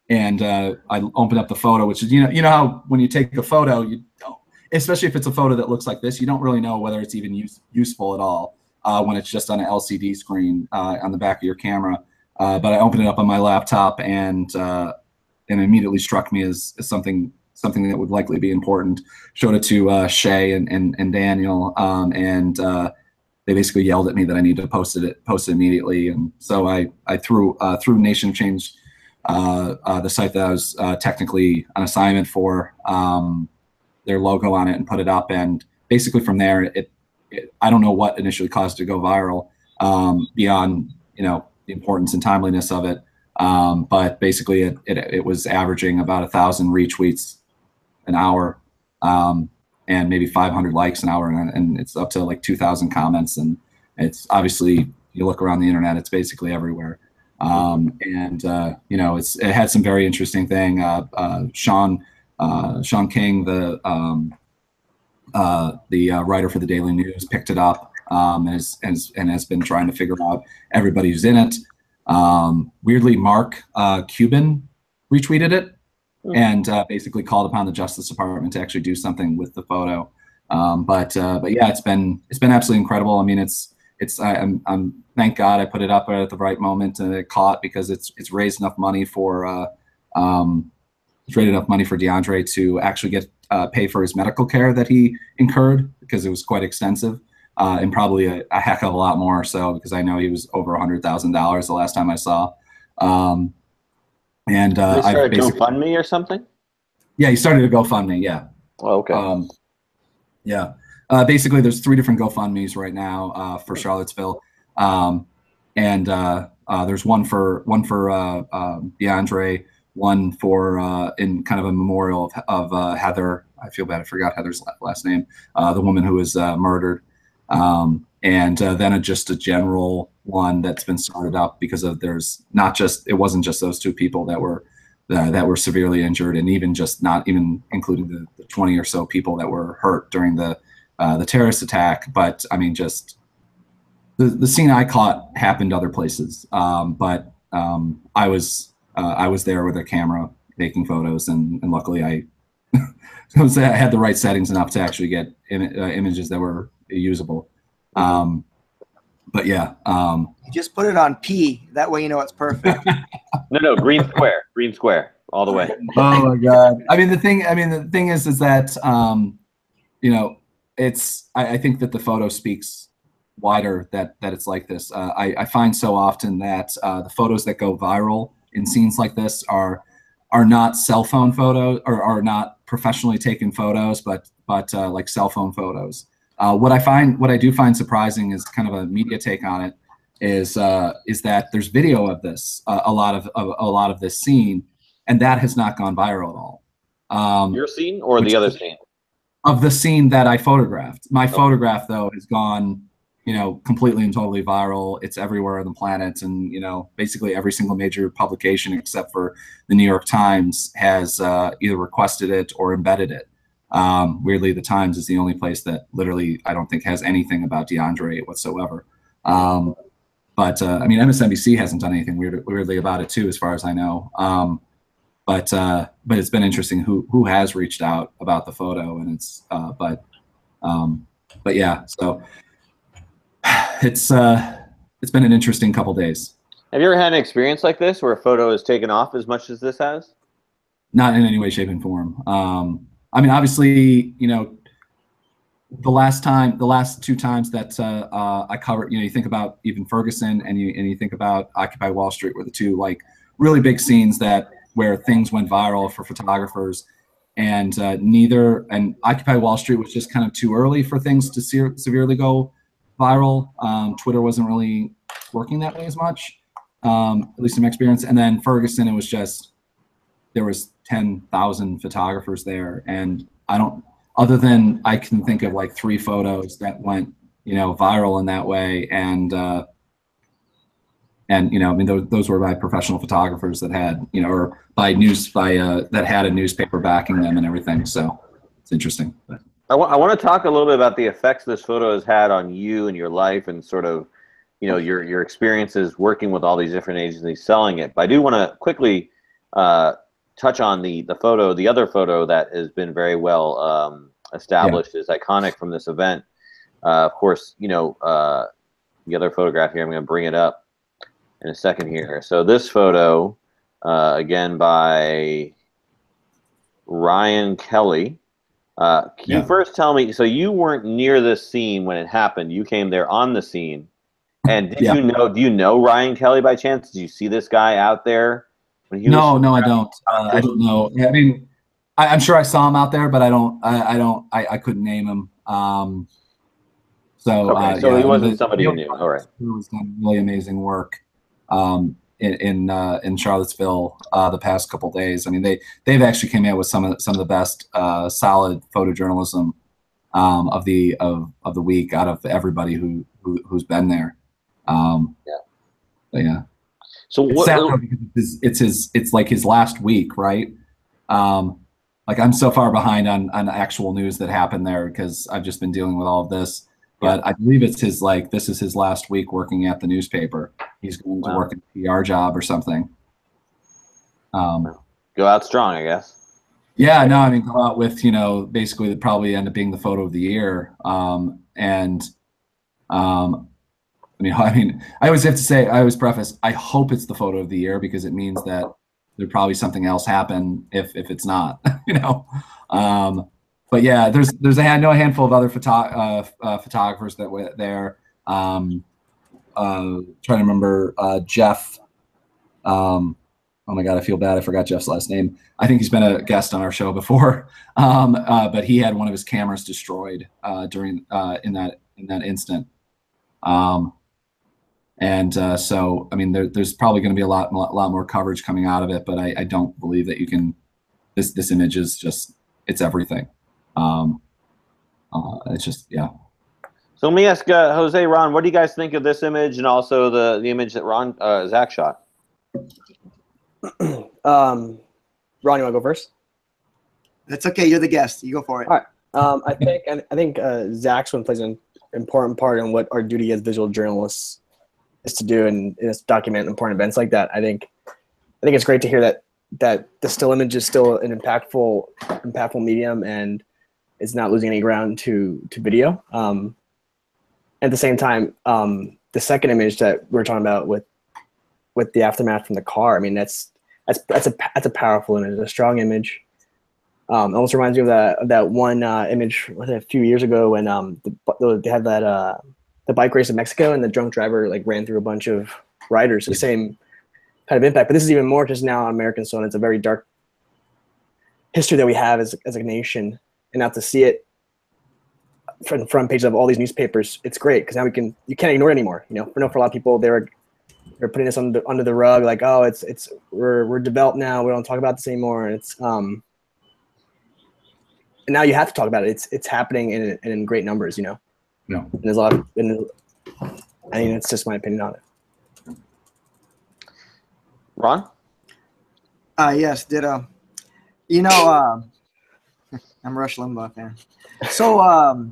and I opened up the photo, which is you know how when you take a photo, you don't, especially if it's a photo that looks like this, you don't really know whether it's even useful at all when it's just on an LCD screen on the back of your camera. But I opened it up on my laptop, and it immediately struck me as something that would likely be important. Showed it to Shay and Daniel, and they basically yelled at me that I needed to post it immediately. And so I threw Nation Change, the site that I was technically on assignment for, their logo on it and put it up. And basically from there, I don't know what initially caused it to go viral beyond the importance and timeliness of it. But basically it was averaging about 1,000 retweets an hour, and maybe 500 likes an hour, and it's up to like 2,000 comments, and it's obviously, you look around the internet, it's basically everywhere. It had some very interesting thing. Sean King, the writer for the Daily News, picked it up and has been trying to figure out everybody who's in it. Weirdly, Mark Cuban retweeted it. and basically called upon the Justice Department to actually do something with the photo. But yeah, it's been absolutely incredible. I mean, I'm thank God I put it up at the right moment and it caught, because it's raised enough money for DeAndre to actually get pay for his medical care that he incurred, because it was quite extensive, and probably a heck of a lot more so, because I know he was over $100,000 the last time I saw. And they started GoFundMe or something? Yeah, he started a GoFundMe. Yeah. Oh, okay. Yeah. Basically, there's 3 different GoFundMes right now for Charlottesville, and there's one for DeAndre, one for in kind of a memorial of Heather. I feel bad, I forgot Heather's last name, the woman who was murdered, and then just a general one that's been started up because of it wasn't just those 2 people that were severely injured, and even just not even including the 20 or so people that were hurt during the terrorist attack. But I mean, just the scene I caught happened other places, but I was there with a camera taking photos, and luckily I had the right settings enough to actually get images that were usable. But yeah, you just put it on P. That way you know it's perfect. No, green square, all the way. Oh my God! I mean, the thing is that you know, I think that the photo speaks wider that it's like this. I find so often that the photos that go viral in scenes like this are not cell phone photos, or are not professionally taken photos, but like cell phone photos. What I do find surprising is kind of a media take on it is that there's video of this, a lot of this scene, and that has not gone viral at all. Your scene or the other scene? Of the scene that I photographed. My photograph, though, has gone, completely and totally viral. It's everywhere on the planet, and basically every single major publication except for the New York Times has either requested it or embedded it. Weirdly, the Times is the only place that literally I don't think has anything about DeAndre whatsoever. But I mean, MSNBC hasn't done anything weirdly about it too, as far as I know. But it's been interesting who has reached out about the photo, and but yeah, so it's been an interesting couple days. Have you ever had an experience like this where a photo is taken off as much as this has? Not in any way, shape, and form. I mean, obviously, the last 2 times that I covered, you think about even Ferguson, and you think about Occupy Wall Street, were the 2 like really big scenes where things went viral for photographers, and Occupy Wall Street was just kind of too early for things to severely go viral. Twitter wasn't really working that way as much, at least in my experience. And then Ferguson, it was just, there was 10,000 photographers there, and I can think of like 3 photos that went, viral in that way. And I mean, those were by professional photographers that had, or that had a newspaper backing them and everything. So it's interesting. But I want to talk a little bit about the effects this photo has had on you and your life, and sort of, your experiences working with all these different agencies selling it. But I do want to quickly touch on the other photo that has been very well established, is iconic from this event. Of course, the other photograph here, I'm going to bring it up in a second here. So this photo, again by Ryan Kelly. Can you first tell me, so you weren't near this scene when it happened, you came there on the scene, and do you know Ryan Kelly by chance? Did you see this guy out there when he No, I don't. I don't know. I mean, I'm sure I saw him out there, but I couldn't name him. So he wasn't somebody you knew. All right. He was done really amazing work in Charlottesville the past couple days. I mean, they've actually came out with some of the best solid photojournalism of the week out of everybody who's been there. Yeah. So it's like his last week, right? Like I'm so far behind on actual news that happened there because I've just been dealing with all of this. But I believe this is his last week working at the newspaper. He's going to work a PR job or something. Go out strong, I guess. Yeah, no, I mean, go out with, you know, basically probably end up being the photo of the year. I mean, I always have to say, I always preface, I hope it's the photo of the year because it means that there'd probably something else happen if it's not, you know. But yeah, I know a handful of other photographers that were there. Trying to remember Jeff. Oh my God, I feel bad. I forgot Jeff's last name. I think he's been a guest on our show before. But he had one of his cameras destroyed during in that instant. So, I mean, there's probably going to be a lot more coverage coming out of it, but I don't believe that you can. This image is just, it's everything. It's just, yeah. So let me ask Jose, Ron, what do you guys think of this image and also the image that Zach shot? Ron, you want to go first? That's okay. You're the guest. You go for it. All right. I think Zach's one plays an important part in what our duty as visual journalists is to do and is document important events like that. I think it's great to hear that the still image is still an impactful medium and is not losing any ground to video. At the same time, the second image that we're talking about with the aftermath from the car, I mean, that's a powerful image, a strong image. It almost reminds me of that one image a few years ago when they had that the bike race in Mexico and the drunk driver like ran through a bunch of riders. The same kind of impact, but this is even more just now on American soil. It's a very dark history that we have as a nation, and now to see it from the front page of all these newspapers, it's great because now you can't ignore it anymore. You know, for a lot of people, they're putting this under the rug, like, oh, we're developed now, we don't talk about this anymore. And it's and now you have to talk about it. It's happening in great numbers, you know. Yeah. And there's a lot of, I mean, it's just my opinion on it. Ron? Yes, ditto. You know, I'm Rush Limbaugh fan. So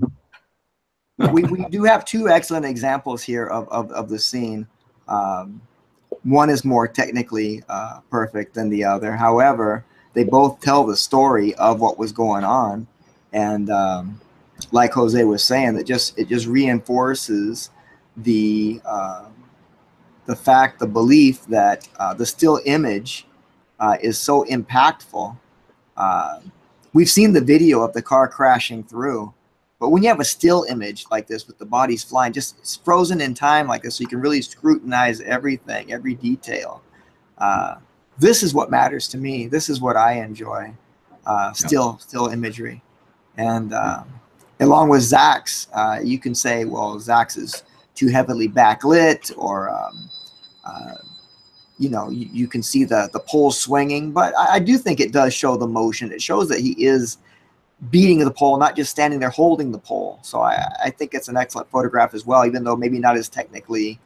we do have two excellent examples here of the scene. One is more technically perfect than the other. However, they both tell the story of what was going on, and like Jose was saying, it just reinforces the fact, the belief that the still image is so impactful. We've seen the video of the car crashing through, but when you have a still image like this with the bodies flying, just it's frozen in time like this, so you can really scrutinize everything, every detail. This is what matters to me. This is what I enjoy. Still imagery, and along with Zach's, you can say, well, Zach's is too heavily backlit, or you know, you can see the pole swinging, but I do think it does show the motion. It shows that he is beating the pole, not just standing there holding the pole. So I think it's an excellent photograph as well, even though maybe not as technically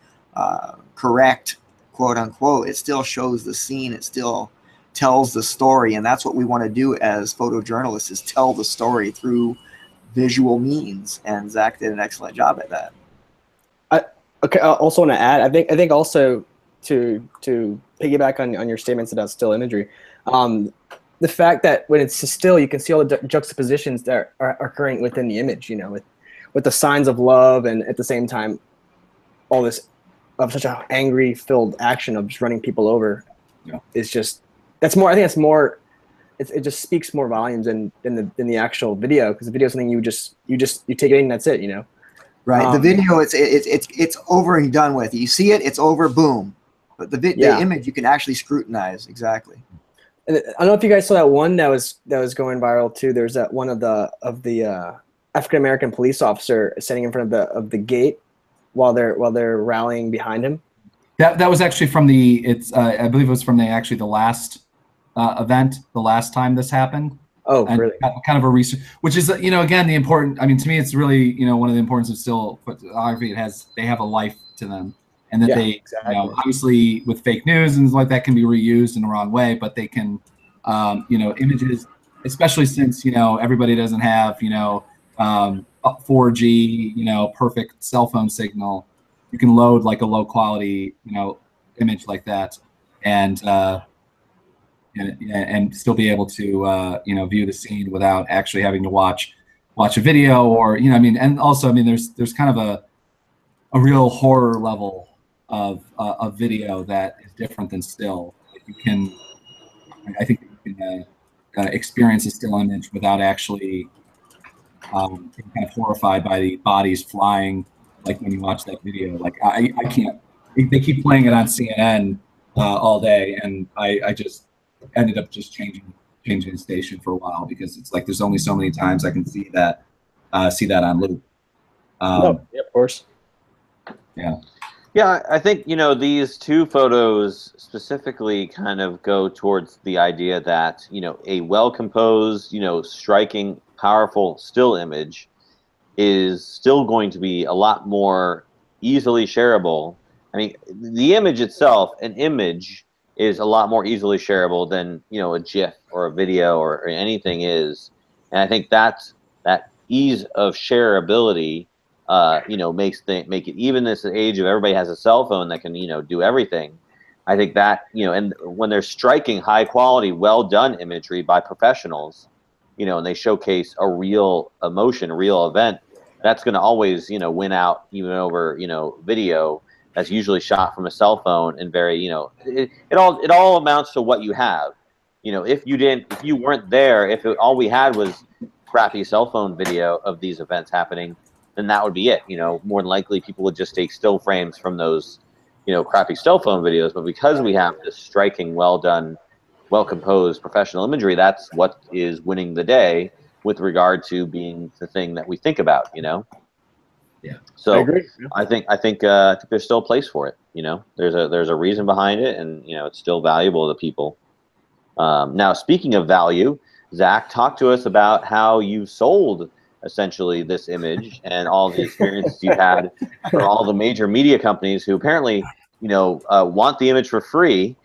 correct, quote unquote. It still shows the scene. It still tells the story, and that's what we want to do as photojournalists, is tell the story through visual means, and Zach did an excellent job at that. I also want to add, I think also to piggyback on your statements about still imagery, the fact that when it's still, you can see all the juxtapositions that are occurring within the image, you know, with the signs of love, and at the same time, all this of such an angry filled action of just running people over. Yeah. It's just, that's more, I think it's more, it just speaks more volumes than the actual video, because the video is something you take it in and that's it, you know. Right. The video, it's over and done with. You see it, it's over, boom. But the image you can actually scrutinize. Exactly. And I don't know if you guys saw that one that was going viral too. There's that one of the African American police officer standing in front of the gate while they're rallying behind him. That was actually from I believe it was from the last event, the last time this happened. Oh, and really? Kind of a research, which is, you know, again, the important, I mean, to me, it's really, you know, one of the importance of still photography. They have a life to them, and that exactly. You know, obviously with fake news and like that can be reused in the wrong way, but they can, you know, images, especially since, you know, everybody doesn't have, you know, 4G, you know, perfect cell phone signal. You can load like a low quality, you know, image like that, and and still be able to view the scene without actually having to watch a video, or and also there's kind of a real horror level of video that is different than still. I think you can experience a still image without actually being kind of horrified by the bodies flying, like when you watch that video. Like I can't. They keep playing it on CNN all day, and I just ended up just changing the station for a while, because it's like there's only so many times I can see that on loop. Yeah, of course. Yeah. Yeah, I think, these two photos specifically kind of go towards the idea that, a well-composed, striking, powerful still image is still going to be a lot more easily shareable. I mean, the image itself, an image, is a lot more easily shareable than, a GIF or a video or anything is. And I think that ease of shareability make it, even this age of everybody has a cell phone that can, do everything. I think that, and when they're striking high quality, well done imagery by professionals, and they showcase a real emotion, a real event, that's going to always, win out even over, video that's usually shot from a cell phone, and very, it all amounts to what you have. If you weren't there, if all we had was crappy cell phone video of these events happening, then that would be it. More than likely people would just take still frames from those, crappy cell phone videos. But because we have this striking, well done, well composed professional imagery, that's what is winning the day with regard to being the thing that we think about. Yeah. So I agree. I think there's still a place for it. There's a reason behind it, and it's still valuable to people. Now, speaking of value, Zach, talk to us about how you sold essentially this image and all the experiences you had for all the major media companies who apparently, want the image for free,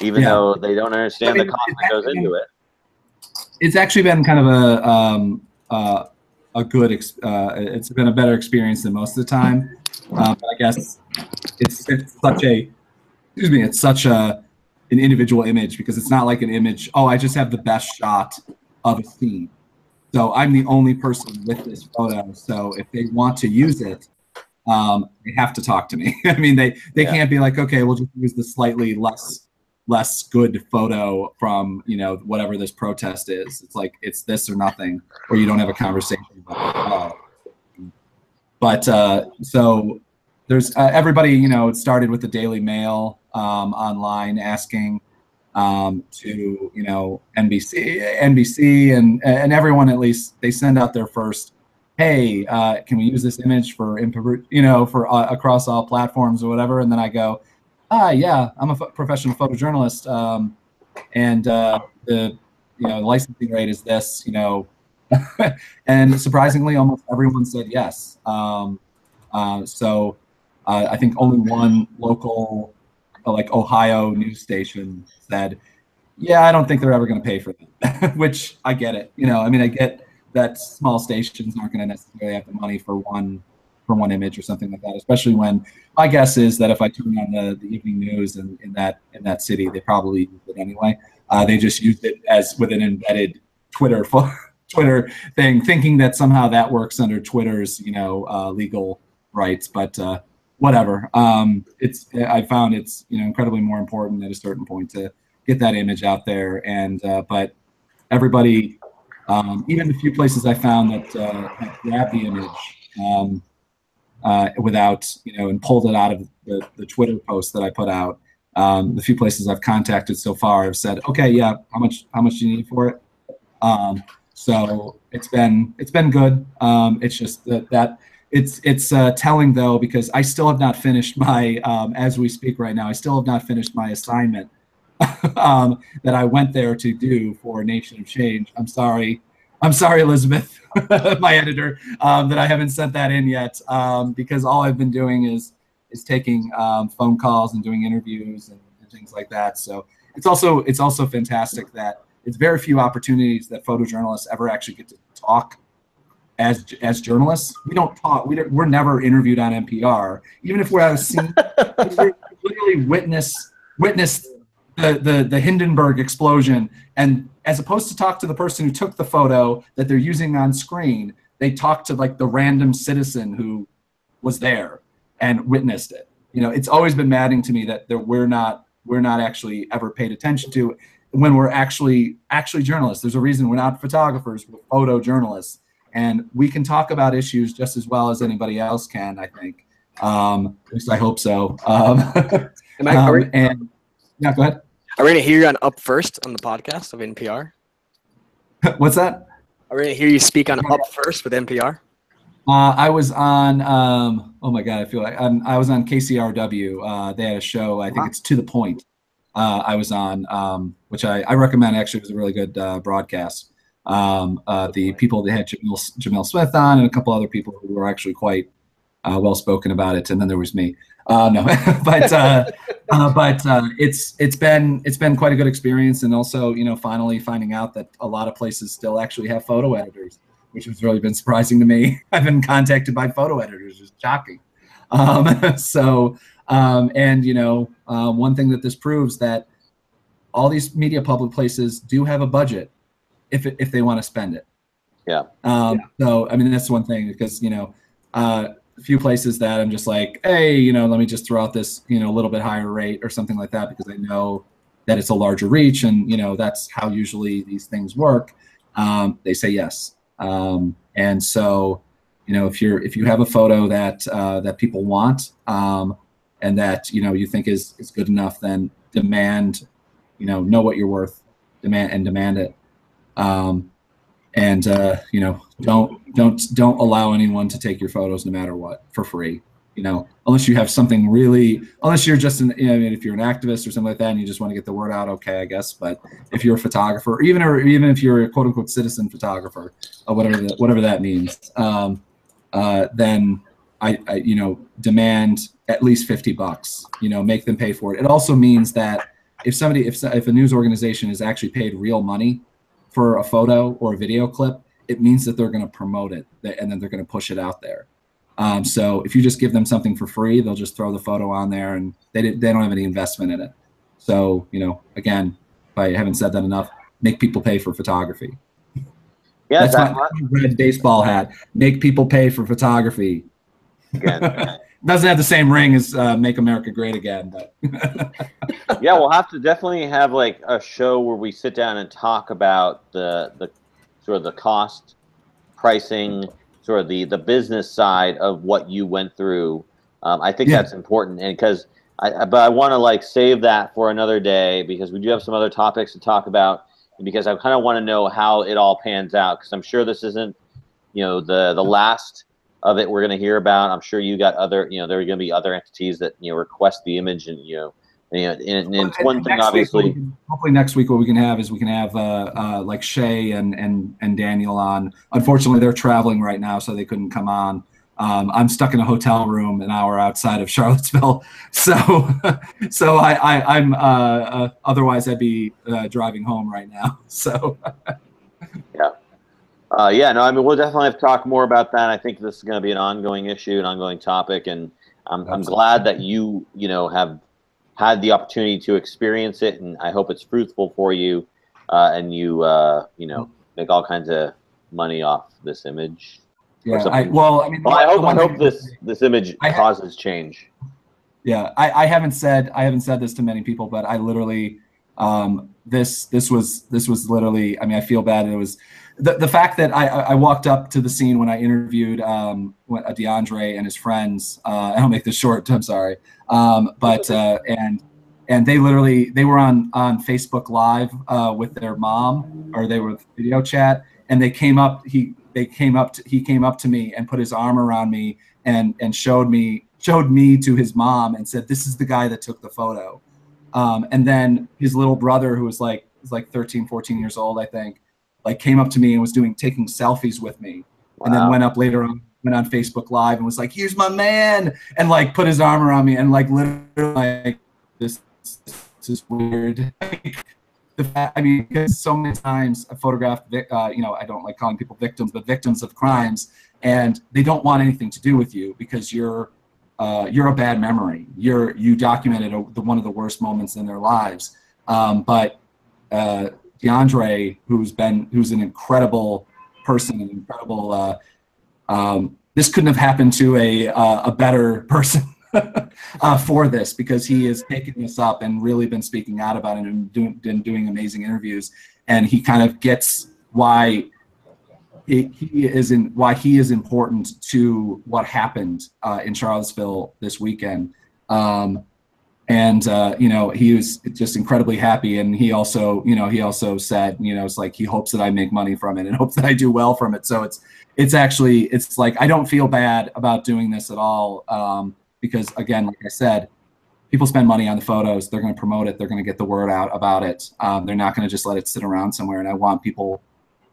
even though they don't understand the cost that goes into it. It's actually been kind of a good. It's been a better experience than most of the time. But I guess it's such an individual image, because it's not like an image. Oh, I just have the best shot of a scene, so I'm the only person with this photo. So if they want to use it, they have to talk to me. I mean, they can't be like, okay, we'll just use the slightly less good photo from whatever this protest is. It's like it's this or nothing, or you don't have a conversation about it at all. But so there's everybody. It started with the Daily Mail online asking to NBC and everyone. At least they send out their first, hey, can we use this image for across all platforms or whatever? And then I go, yeah, I'm a professional photojournalist, and the licensing rate is this, and surprisingly, almost everyone said yes. So I think only one local, like Ohio news station said, yeah, I don't think they're ever going to pay for that, which I get it. I get that small stations aren't going to necessarily have the money for one image or something like that, especially when my guess is that if I turn on the evening news in that city, they probably use it anyway. They just used it as with an embedded Twitter thing, thinking that somehow that works under Twitter's legal rights. But whatever. I found it's incredibly more important at a certain point to get that image out there, and but everybody, even the few places I found that grabbed the image without and pulled it out of the Twitter post that I put out. The few places I've contacted so far have said, okay, yeah, how much do you need for it? So it's been good. It's just that it's telling though, because I still have not finished my as we speak right now. I still have not finished my assignment that I went there to do for Nation of Change. I'm sorry, Elizabeth, my editor, that I haven't sent that in yet, because all I've been doing is taking phone calls and doing interviews and things like that. So it's also fantastic that it's very few opportunities that photojournalists ever actually get to talk as journalists. We don't talk. We're never interviewed on NPR, even if we're at a scene. We literally witness the Hindenburg explosion, and as opposed to talk to the person who took the photo that they're using on screen, they talk to like the random citizen who was there and witnessed it. You know, it's always been maddening to me that we're not actually ever paid attention to when we're actually journalists. There's a reason we're not photographers, we're photojournalists, and we can talk about issues just as well as anybody else can, I think. At least I hope so. And yeah, go ahead. Are we going to hear you on Up First on the podcast of NPR? What's that? Are we going to hear you speak on Up First with NPR? I was on, oh my God, I feel like I was on KCRW. They had a show, I think it's To The Point. I was on, which I recommend. Actually, it was a really good broadcast. The people, they had Jamil Smith on and a couple other people who were actually quite well spoken about it, and then there was me. No, but it's been quite a good experience, and also, you know, finally finding out that a lot of places still actually have photo editors, which has really been surprising to me. I've been contacted by photo editors, it's shocking. And you know, one thing that this proves that all these media public places do have a budget if they want to spend it. Yeah. So I mean, that's one thing, because, you know, a few places that I'm just like, hey, you know, let me just throw out this, you know, a little bit higher rate or something like that, because I know that it's a larger reach, and, you know, that's how usually these things work. They say yes. And so, you know, if you have a photo that people want, and that, you know, you think is good enough, then demand, you know what you're worth, demand it. You know, don't allow anyone to take your photos no matter what for free, you know, unless you have something really, unless you're just you know, if you're an activist or something like that and you just want to get the word out, okay, I guess. But if you're a photographer, or even if you're a quote unquote citizen photographer, or whatever that means, then I you know, demand at least $50, you know, make them pay for it. It also means that if a news organization is actually paid real money for a photo or a video clip, it means that they're going to promote it, and then they're going to push it out there. So if you just give them something for free, they'll just throw the photo on there, and they don't have any investment in it. So, you know, again, if I haven't said that enough, make people pay for photography. Yeah, that's my red baseball hat. Make people pay for photography. Again. Doesn't have the same ring as Make America Great Again, but yeah, we'll have to definitely have like a show where we sit down and talk about the sort of the cost, pricing, sort of the business side of what you went through. I think that's important, and but I want to like save that for another day, because we do have some other topics to talk about, and because I kind of want to know how it all pans out, because I'm sure this isn't, you know, the last of it we're going to hear about. I'm sure you got other, you know, there are going to be other entities that, you know, request the image, and, you know, and it's one thing, obviously. Hopefully next week what we can have is like Shay and Daniel on. Unfortunately, they're traveling right now, so they couldn't come on. I'm stuck in a hotel room an hour outside of Charlottesville, so I'm otherwise I'd be driving home right now. So yeah. Yeah, no, I mean, we'll definitely have to talk more about that. I think this is going to be an ongoing issue, an ongoing topic, and I'm glad that you know, have had the opportunity to experience it, and I hope it's fruitful for you, and you you know, make all kinds of money off this image. Yeah, I hope this image causes change. Yeah, I haven't said this to many people, but I literally this was literally, I mean, I feel bad. It was the fact that I walked up to the scene when I interviewed DeAndre and his friends. I'll make this short, I'm sorry. But and they were on Facebook Live with their mom, or they were video chat, and he came up to me and put his arm around me and showed me to his mom and said, "This is the guy that took the photo." And then his little brother, who was like 13, 14 years old, I think, like came up to me and was taking selfies with me. Wow. And then went on Facebook Live and was like, "Here's my man," and like put his arm around me and like literally like, this is weird. I mean, because so many times I photographed, you know, I don't like calling people victims, but victims of crimes, and they don't want anything to do with you because you're a bad memory. You documented one of the worst moments in their lives. But DeAndre, who's an incredible person, an incredible. This couldn't have happened to a better person for this, because he has taken this up and really been speaking out about it and doing amazing interviews, and he kind of gets why he is important to what happened in Charlottesville this weekend. You know, he was just incredibly happy, and he also said, you know, it's like he hopes that I make money from it and hopes that I do well from it. So it's like I don't feel bad about doing this at all, because again, like I said, people spend money on the photos. They're going to promote it. They're going to get the word out about it. They're not going to just let it sit around somewhere. And I want people.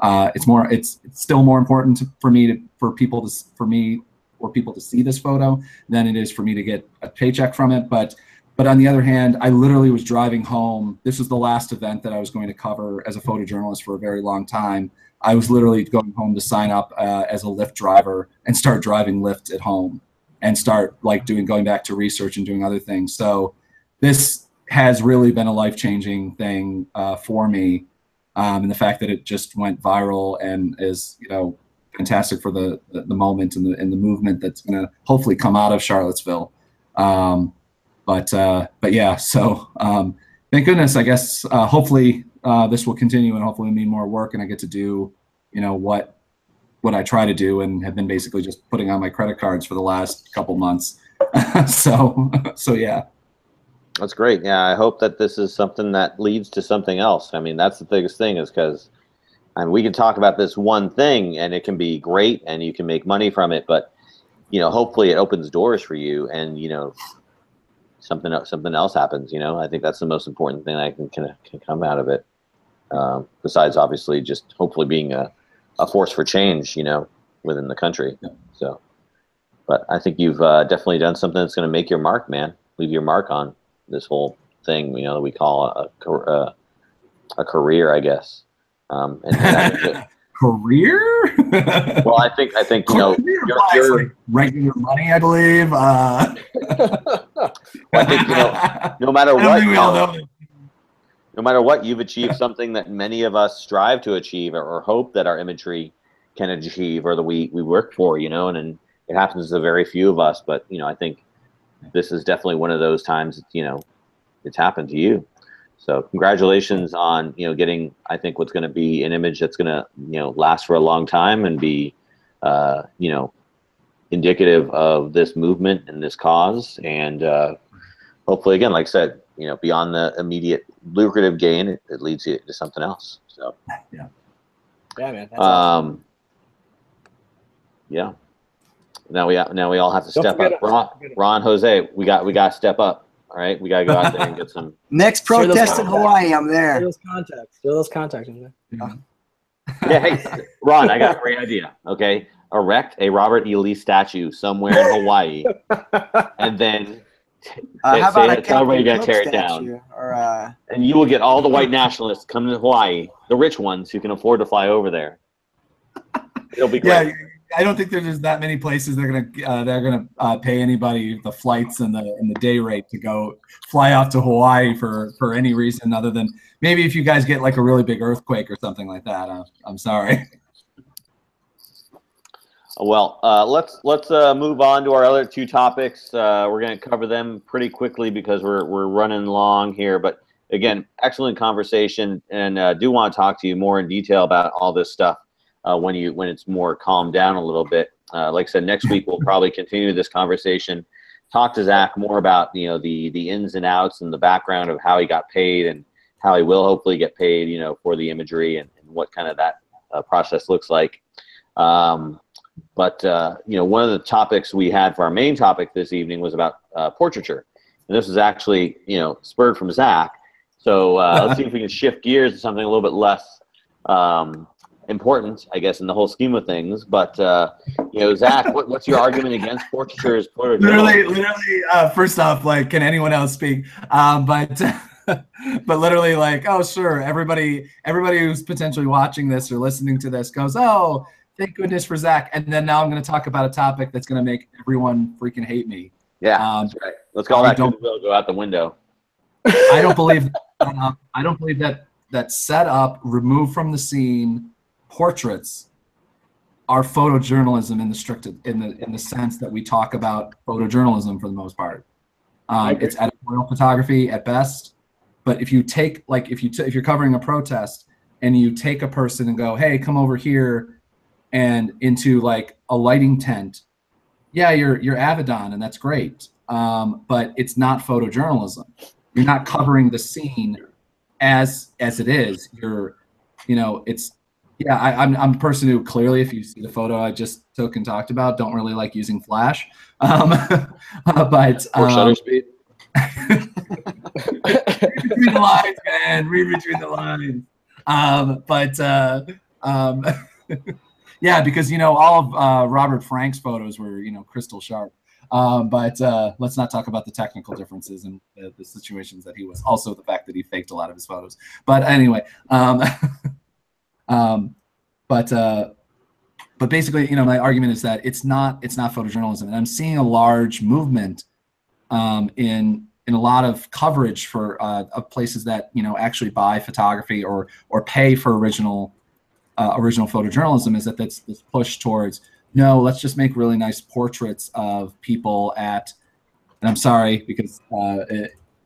It's still more important for people to see this photo than it is for me to get a paycheck from it. But on the other hand, I literally was driving home. This was the last event that I was going to cover as a photojournalist for a very long time. I was literally going home to sign up as a Lyft driver and start driving Lyft at home and start like going back to research and doing other things. So this has really been a life-changing thing for me. And the fact that it just went viral and is, you know, fantastic for the moment and the movement that's going to hopefully come out of Charlottesville. But yeah, so thank goodness, I guess, hopefully this will continue, and hopefully mean more work, and I get to do, you know, what I try to do and have been basically just putting on my credit cards for the last couple months. so yeah. That's great. Yeah, I hope that this is something that leads to something else. I mean, that's the biggest thing, is because we can talk about this one thing and it can be great and you can make money from it, but, you know, hopefully it opens doors for you, and, you know, something else happens. You know, I think that's the most important thing that can come out of it. Besides, obviously, just hopefully being a force for change, you know, within the country. So, but I think you've definitely done something that's going to make your mark, man. Leave your mark on this whole thing, you know, that we call a career, I guess. Career? Well, I think you know, you're like regular money, I believe. Well, I think, you know, no matter what, no matter what, you've achieved something that many of us strive to achieve or hope that our imagery can achieve, or that we work for, you know, and it happens to very few of us. But, you know, I think this is definitely one of those times, you know, it's happened to you. So congratulations on, you know, getting, I think, what's going to be an image that's going to, you know, last for a long time and be, you know, indicative of this movement and this cause. And hopefully, again, like I said, you know, beyond the immediate lucrative gain, it leads you to something else. So yeah, man. That's awesome. Yeah. Now we all have to step up. Ron, Jose, we got to step up. All right, we gotta go out there and get some. Next protest in Hawaii, I'm there. Share those contacts. Yeah, hey, Ron, I got a great idea. Okay, erect a Robert E. Lee statue somewhere in Hawaii, and then how about tell everybody you're gonna tear it down. Or, and you will get all the white nationalists coming to Hawaii, the rich ones who can afford to fly over there. It'll be great. Yeah, I don't think there's that many places they're gonna pay anybody the flights and the day rate to go fly off to Hawaii for any reason other than maybe if you guys get like a really big earthquake or something like that. I'm sorry. Well, let's move on to our other two topics. We're going to cover them pretty quickly because we're running long here. But again, excellent conversation, and do want to talk to you more in detail about all this stuff. When it's more calmed down a little bit. Like I said, next week we'll probably continue this conversation, talk to Zach more about, you know, the ins and outs and the background of how he got paid and how he will hopefully get paid, you know, for the imagery and what kind of that process looks like. But you know, one of the topics we had for our main topic this evening was about portraiture, and this was actually, you know, spurred from Zach. So let's see if we can shift gears to something a little bit less important, I guess, in the whole scheme of things. But you know, Zach, what's your argument against portraiture as literally, first off, like, can anyone else speak? But literally, like, oh sure, everybody who's potentially watching this or listening to this goes, oh, thank goodness for Zach. And then now I'm going to talk about a topic that's going to make everyone freaking hate me. Yeah, that's right. Let's call that goodwill go out the window. I don't believe that set up, removed from the scene portraits are photojournalism in the strict in the sense that we talk about photojournalism for the most part. It's editorial photography at best. But if you take if you're covering a protest and you take a person and go, hey, come over here and into like a lighting tent, yeah, you're Avedon and that's great. But it's not photojournalism. You're not covering the scene as it is. I'm a person who clearly, if you see the photo I just took and talked about, don't really like using flash. But or shutter speed. Read between the lines, man. Read between the lines. Yeah, because all of Robert Frank's photos were crystal sharp. But let's not talk about the technical differences and the situations that he was. Also, the fact that he faked a lot of his photos. But anyway, but basically, my argument is that it's not photojournalism, and I'm seeing a large movement in a lot of coverage for of places that actually buy photography or pay for original photojournalism. Is that that's this push towards, no, let's just make really nice portraits of people at, and I'm sorry because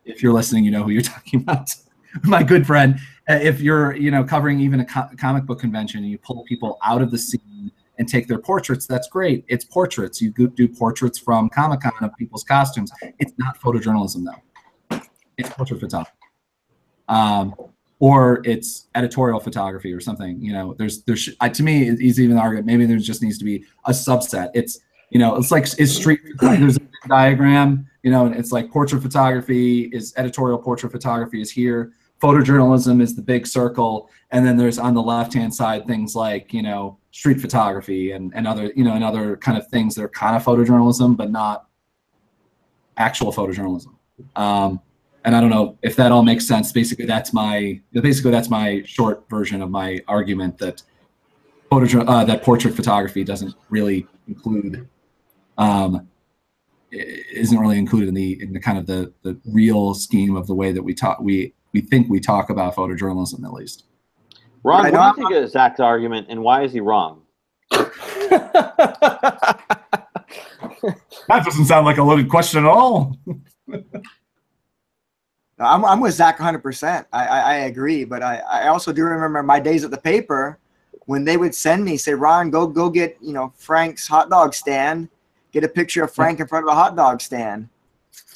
if you're listening, you know who you're talking about, my good friend. If you're covering even a comic book convention and you pull people out of the scene and take their portraits, that's great. It's portraits. You do portraits from Comic-Con of people's costumes. It's not photojournalism though. It's portrait photography. Or it's editorial photography or something. To me, it's even an argument. Maybe there just needs to be a subset. It's it's street. There's a diagram. It's like portrait photography is editorial. Portrait photography is here. Photojournalism is the big circle, and then there's on the left-hand side things like street photography and other and other kind of things that are kind of photojournalism, but not actual photojournalism. And I don't know if that all makes sense. Basically, that's my short version of my argument that that portrait photography doesn't really include, isn't really included in the kind of the real scheme of the way that we think we talk about photojournalism, at least. Ron, what do you think of Zach's argument, and why is he wrong? That doesn't sound like a loaded question at all. I'm with Zach 100%. I agree, but I also do remember my days at the paper when they would send me, say, Ron, go get Frank's hot dog stand, get a picture of Frank in front of a hot dog stand,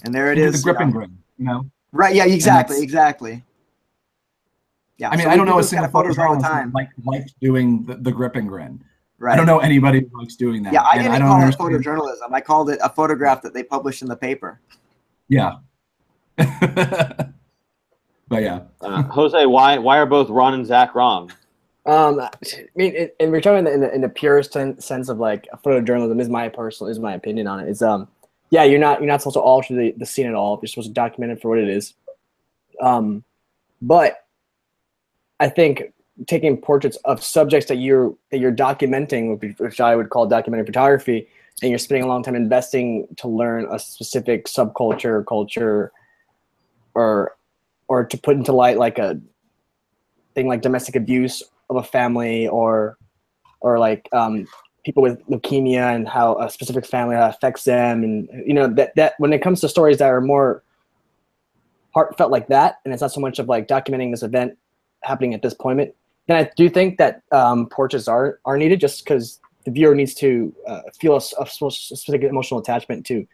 and there it is. The grip and grin, Right? Yeah, exactly. Yeah. I mean, so I don't know a single photos all the time. Like doing the grip and grin. Right. I don't know anybody who likes doing that. Yeah, I didn't call it photojournalism. I called it a photograph that they published in the paper. Yeah. But yeah. Jose, why are both Ron and Zach wrong? I mean, and we're talking in the purest sense of like photojournalism is my opinion on it. Is yeah, you're not supposed to alter the scene at all. You're supposed to document it for what it is. But I think taking portraits of subjects that you're documenting, which I would call documentary photography, and you're spending a long time investing to learn a specific subculture, culture, or to put into light like a thing like domestic abuse of a family, or like people with leukemia and how a specific family affects them, and that when it comes to stories that are more heartfelt like that, and it's not so much of like documenting this event happening at this point, then I do think that portraits are needed, just because the viewer needs to feel a specific emotional attachment to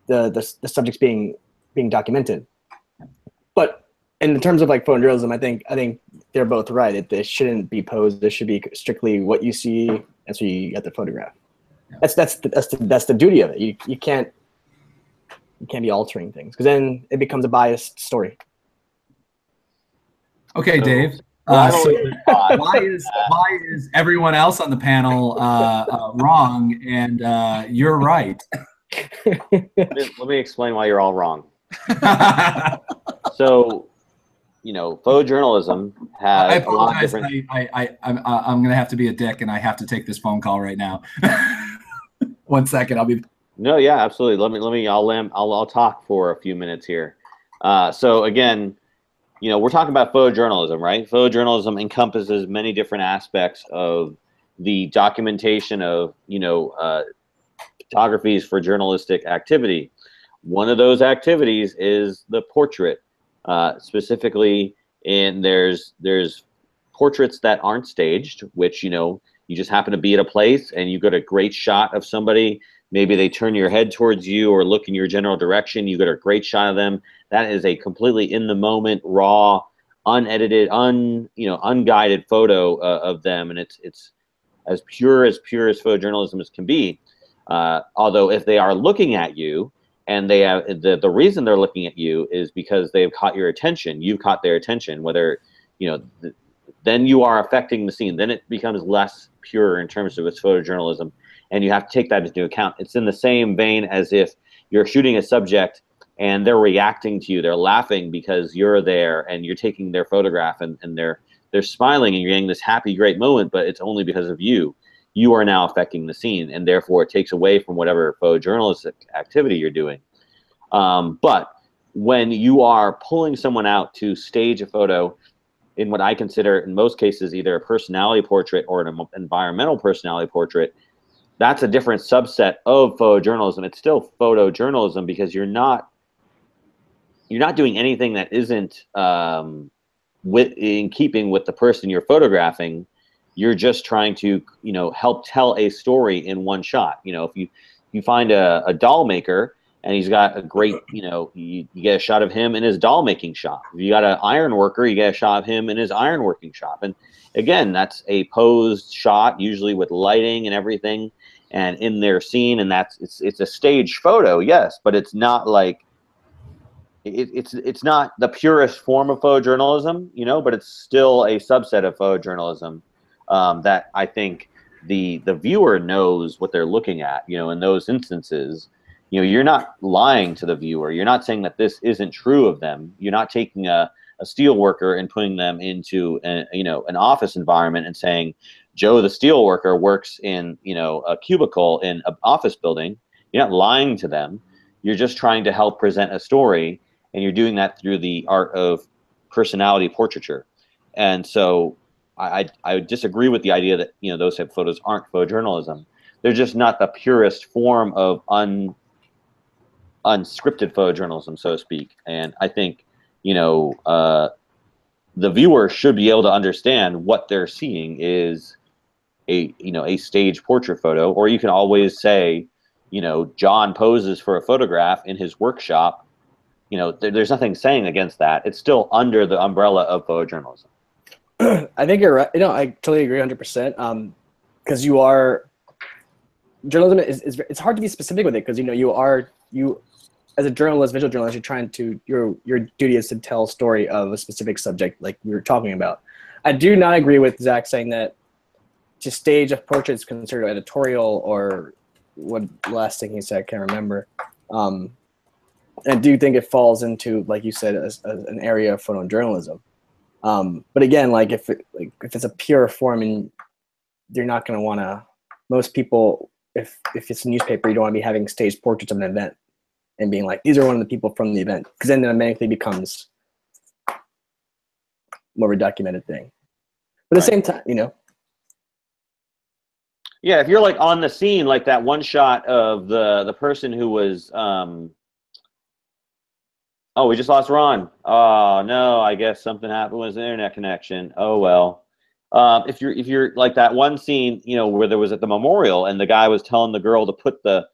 the subjects being documented. But in terms of like photojournalism, I think they're both right. It shouldn't be posed. It should be strictly what you see, and so you get the photograph. Yeah. That's the duty of it. You can't be altering things, because then it becomes a biased story. Okay, Dave. Why is everyone else on the panel wrong and you're right? Let me explain why you're all wrong. So, photojournalism has. I apologize. I'm going to have to be a dick, and I have to take this phone call right now. 1 second, I'll be. No, yeah, absolutely. Let me. I'll talk for a few minutes here. So again, we're talking about photojournalism, right? Photojournalism encompasses many different aspects of the documentation of, photographies for journalistic activity. One of those activities is the portrait, specifically, and there's portraits that aren't staged, which, you just happen to be at a place and you get a great shot of somebody. Maybe they turn your head towards you or look in your general direction. You get a great shot of them. That is a completely in the moment, raw, unedited, unguided photo of them, and it's as pure as photojournalism as can be. Although if they are looking at you, and they have the reason they're looking at you is because they've caught your attention, you've caught their attention. Whether then you are affecting the scene. Then it becomes less pure in terms of its photojournalism. And you have to take that into account. It's in the same vein as if you're shooting a subject and they're reacting to you. They're laughing because you're there and you're taking their photograph, and they're smiling and you're getting this happy, great moment, but it's only because of you. You are now affecting the scene, and therefore it takes away from whatever photojournalistic activity you're doing. But when you are pulling someone out to stage a photo in what I consider, in most cases, either a personality portrait or an environmental personality portrait, that's a different subset of photojournalism. It's still photojournalism because you're not doing anything that isn't in keeping with the person you're photographing. You're just trying to help tell a story in one shot. If you find a doll maker and he's got a great, you get a shot of him in his doll making shop. If you got an iron worker, you get a shot of him in his iron working shop. And again, that's a posed shot, usually with lighting and everything, and in their scene, and it's a staged photo, yes, but it's not like it's not the purest form of photojournalism, but it's still a subset of photojournalism that I think the viewer knows what they're looking at. In those instances, you're not lying to the viewer. You're not saying that this isn't true of them. You're not taking a steel worker and putting them into an office environment and saying, Joe the steel worker works in a cubicle in an office building. You're not lying to them. You're just trying to help present a story, and you're doing that through the art of personality portraiture. And so I would disagree with the idea that those type of photos aren't photojournalism. They're just not the purest form of unscripted photojournalism, so to speak. And I think the viewer should be able to understand what they're seeing is a stage portrait photo. Or you can always say, John poses for a photograph in his workshop. There's nothing saying against that. It's still under the umbrella of photojournalism. I think you're right. I totally agree 100%. Because journalism it's hard to be specific with it, because you as a journalist, visual journalist, you're trying to your duty is to tell a story of a specific subject, like we were talking about. I do not agree with Zach saying that to stage a portrait is considered editorial, or what last thing he said, I can't remember. I do think it falls into, like you said, as an area of photojournalism. But again, like if it's a pure form, and you're not going to want to, most people, if it's a newspaper, you don't want to be having staged portraits of an event and being like, these are one of the people from the event, because then it automatically becomes more of a documented thing. But at the same time, Yeah, if you're like on the scene, like that one shot of the person who was oh, we just lost Ron. Oh no, I guess something happened with his internet connection. Oh well. If you're like that one scene, where there was at the memorial and the guy was telling the girl to put the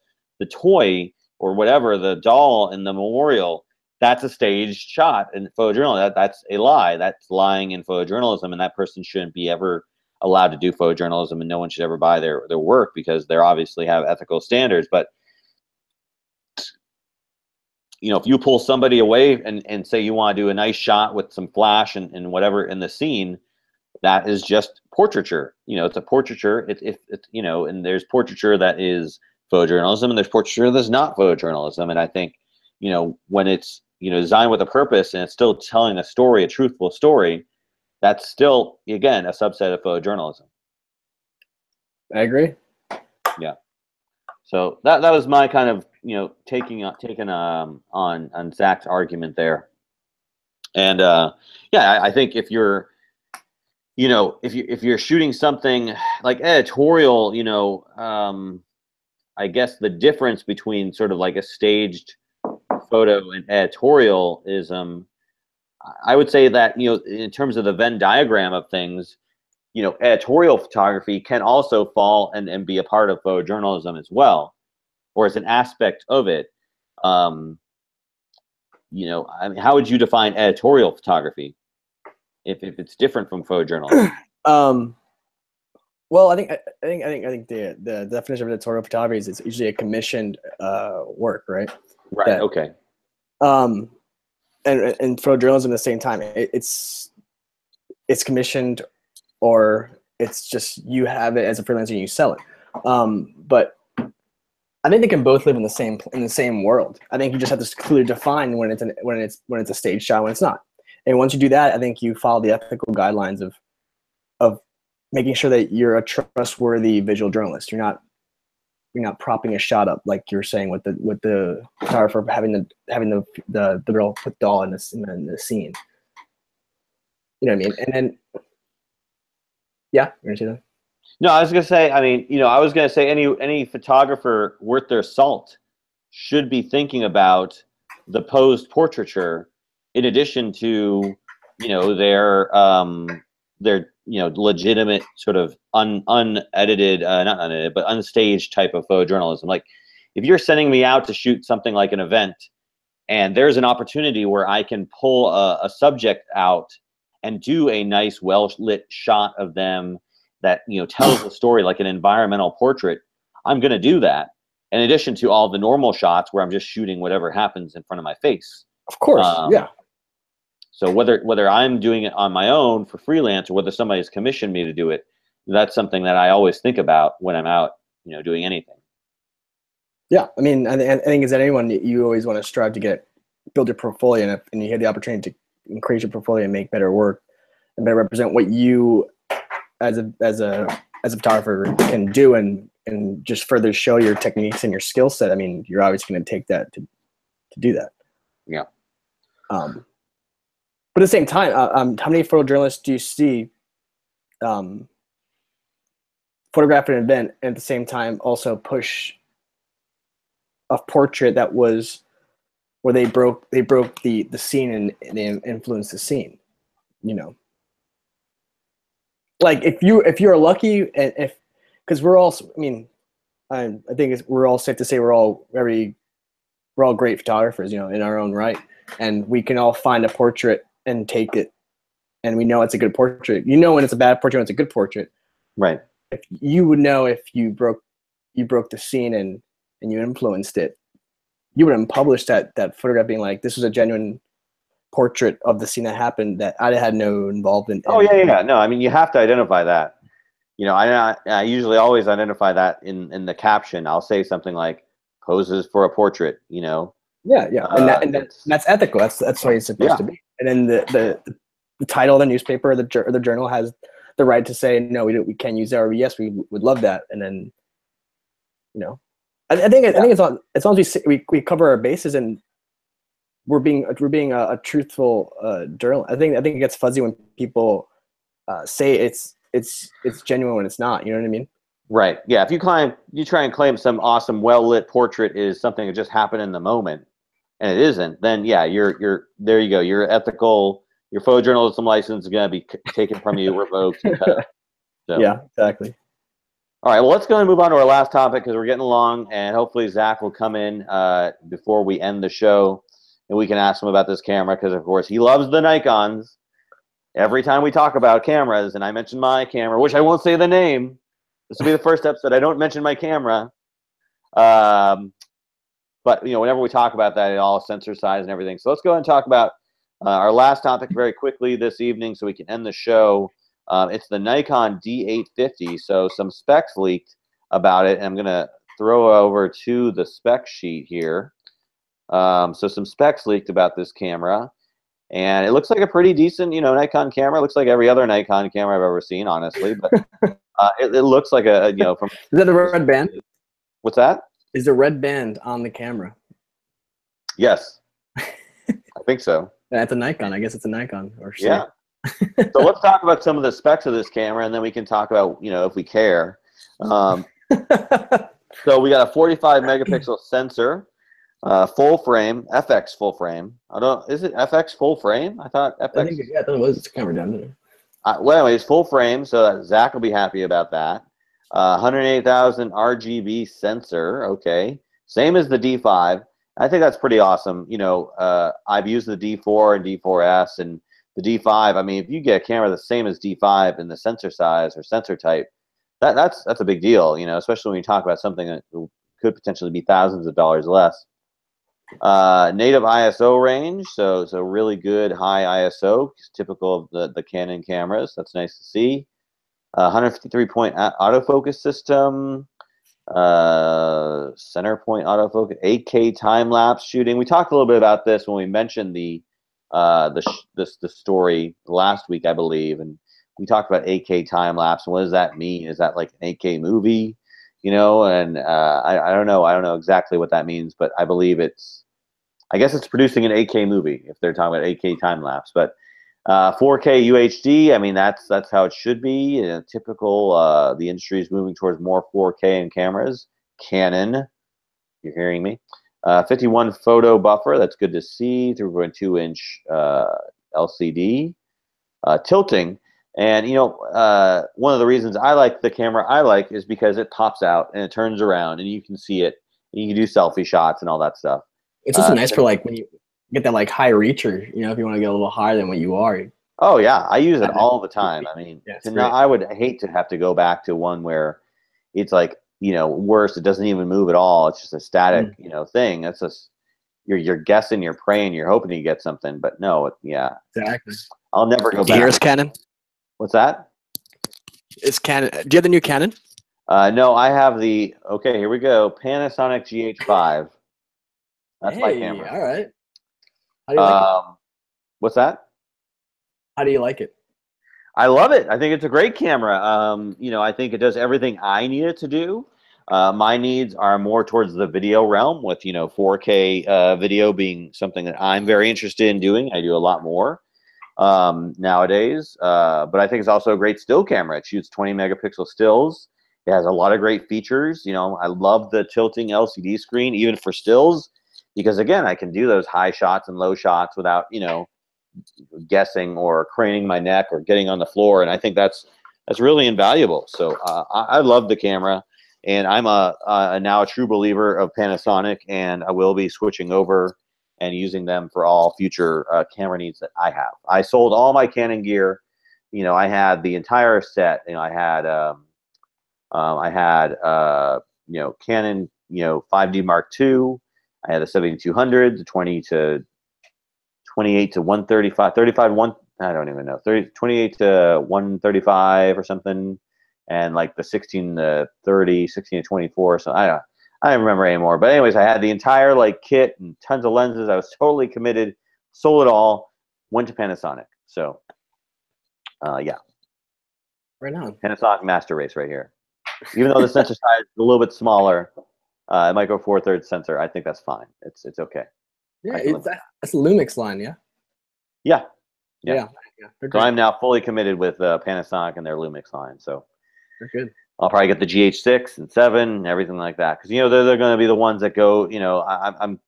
toy or whatever, the doll, in the memorial, that's a staged shot in photojournalism. That's a lie. That's lying in photojournalism, and that person shouldn't be ever allowed to do photojournalism, and no one should ever buy their work, because they obviously have ethical standards. But if you pull somebody away and say you want to do a nice shot with some flash and whatever in the scene, that is just portraiture. It's a portraiture. It's and there's portraiture that is photojournalism, and there's portraiture that's not photojournalism. And I think, when it's designed with a purpose and it's still telling a story, a truthful story, that's still, again, a subset of photojournalism. I agree. Yeah. So that was my kind of taking on Zach's argument there. And yeah, I think if you're, you know, if you're shooting something like editorial, you know, I guess the difference between sort of like a staged photo and editorial is, I would say that, you know, in terms of the Venn diagram of things, you know, editorial photography can also fall and be a part of photojournalism as well, or as an aspect of it. You know, I mean, how would you define editorial photography if it's different from photojournalism? Well, I think the definition of editorial photography is it's usually a commissioned work, right? Right. That, okay. And photojournalism at the same time, it's commissioned, or it's just you have it as a freelancer and you sell it. But I think they can both live in the same world. I think you just have to clearly define when it's a stage shot, when it's not. And once you do that, I think you follow the ethical guidelines of making sure that you're a trustworthy visual journalist. You're not propping a shot up like you're saying with the photographer having the real put doll in the scene. You know what I mean? And then yeah, you're gonna say that? No, I was gonna say, I mean, you know, I was gonna say any photographer worth their salt should be thinking about the posed portraiture in addition to, you know, their you know, legitimate sort of unedited, not unedited, but unstaged type of photojournalism. Like, if you're sending me out to shoot something like an event, and there's an opportunity where I can pull a subject out and do a nice, well-lit shot of them that, you know, tells the story like an environmental portrait, I'm going to do that. In addition to all the normal shots where I'm just shooting whatever happens in front of my face. Of course, yeah. So whether I'm doing it on my own for freelance or whether somebody's commissioned me to do it, that's something that I always think about when I'm out, you know, doing anything. Yeah, I mean, I think as anyone, you always want to strive to build your portfolio, and you have the opportunity to increase your portfolio and make better work and better represent what you as a photographer can do, and just further show your techniques and your skill set. I mean, you're obviously going to take that to do that. Yeah. But at the same time, how many photojournalists do you see photograph an event and at the same time also push a portrait that was where they broke the scene and they influenced the scene, you know? Like if you're lucky, and because we're all, I mean, I think we're all safe to say we're all great photographers, you know, in our own right, and we can all find a portrait and take it, and we know it's a good portrait. You know when it's a bad portrait, when it's a good portrait. Right. If you would know if you broke the scene and you influenced it, you wouldn't publish that photograph being like, this was a genuine portrait of the scene that happened that I had no involvement in. Oh yeah. No, I mean, you have to identify that. You know, I usually always identify that in the caption. I'll say something like "poses for a portrait." You know. Yeah, and that's ethical. That's what it's supposed to be. And then the title of the newspaper or the journal has the right to say, no, we can't use that, or yes, we would love that. And then, you know, I think it's as long as we cover our bases and we're being a truthful journalist. I think it gets fuzzy when people say it's genuine when it's not. You know what I mean? Right. Yeah. If you try and claim some awesome, well-lit portrait is something that just happened in the moment, and it isn't, then yeah, you're there. You go. Your photojournalism license is going to be taken from you, revoked. So. Yeah, exactly. All right. Well, let's go and move on to our last topic because we're getting along, and hopefully Zach will come in before we end the show, and we can ask him about this camera because, of course, he loves the Nikons. Every time we talk about cameras, and I mention my camera, which I won't say the name. This will be the first episode I don't mention my camera. But, you know, whenever we talk about that, it all sensor size and everything. So let's go ahead and talk about our last topic very quickly this evening so we can end the show. It's the Nikon D850. So some specs leaked about it. And I'm going to throw over to the spec sheet here. So some specs leaked about this camera. And it looks like a pretty decent, you know, Nikon camera. It looks like every other Nikon camera I've ever seen, honestly. But it looks like a, you know, from... Is that a red band? What's that? Is the red band on the camera? Yes. I think so. It's a Nikon. I guess it's a Nikon or Yeah. So let's talk about some of the specs of this camera, and then we can talk about, if we care. So we got a 45 megapixel sensor, full frame, FX full frame. Is it FX full frame? I thought FX. I think, I thought it was. It's camera down there. Well, anyways, full frame, so Zach will be happy about that. 108,000 RGB sensor, okay. Same as the D5. I think that's pretty awesome. I've used the D4 and D4S, and the D5. I mean, if you get a camera the same as D5 in the sensor size or sensor type, that's a big deal. Especially when you talk about something that could potentially be thousands of dollars less. Native ISO range, so really good high ISO, typical of the Canon cameras. That's nice to see. 153-point autofocus system, center point autofocus, 8K time lapse shooting. We talked a little bit about this when we mentioned the story last week, I believe, and we talked about 8K time lapse. And what does that mean? Is that like an 8K movie? And I don't know exactly what that means, but I believe I guess it's producing an 8K movie if they're talking about 8K time lapse. But 4K UHD, I mean, that's how it should be. Typical, the industry is moving towards more 4K in cameras. Canon, you're hearing me. 51 photo buffer, that's good to see. 3.2-inch LCD. Tilting. And, one of the reasons I like the camera is because it pops out and it turns around and you can see it. And you can do selfie shots and all that stuff. It's also nice for like when you get that like high reacher, if you want to get a little higher than what you are. Oh yeah, I use it all the time. I mean, yeah, I would hate to have to go back to one where it's like, worse, it doesn't even move at all. It's just a static, thing. That's just you're guessing, you're praying, you're hoping you get something, but no, yeah. Exactly. I'll never go back. Here's Canon. What's that? It's Canon. Do you have the new Canon? No, I have the. Okay, here we go. Panasonic GH5. That's my camera. All right. How do you like it? What's that? How do you like it? I love it. I think it's a great camera. I think it does everything I need it to do. My needs are more towards the video realm, with 4K video being something that I'm very interested in doing. I do a lot more nowadays. But I think it's also a great still camera. It shoots 20 megapixel stills. It has a lot of great features. I love the tilting LCD screen, even for stills, because again, I can do those high shots and low shots without, guessing or craning my neck or getting on the floor. And I think that's really invaluable. So I love the camera, and I'm now a true believer of Panasonic, and I will be switching over and using them for all future camera needs that I have. I sold all my Canon gear. I had the entire set. I had Canon, 5D Mark II. I had the 7200, the 28 to 135, 35 1. I don't even know. 28 to 135 or something, and like the 16 to 30, 16 to 24. So I don't remember anymore. But anyways, I had the entire kit and tons of lenses. I was totally committed. Sold it all. Went to Panasonic. So yeah. Right on. Panasonic Master Race right here. Even though the sensor size is a little bit smaller, it might go 4/3 sensor. I think that's fine. It's okay. Yeah, that's the Lumix line, yeah? Yeah. So I'm now fully committed with Panasonic and their Lumix line. So they're good. I'll probably get the GH6 and 7 and everything like that, because they're going to be the ones that go. I'm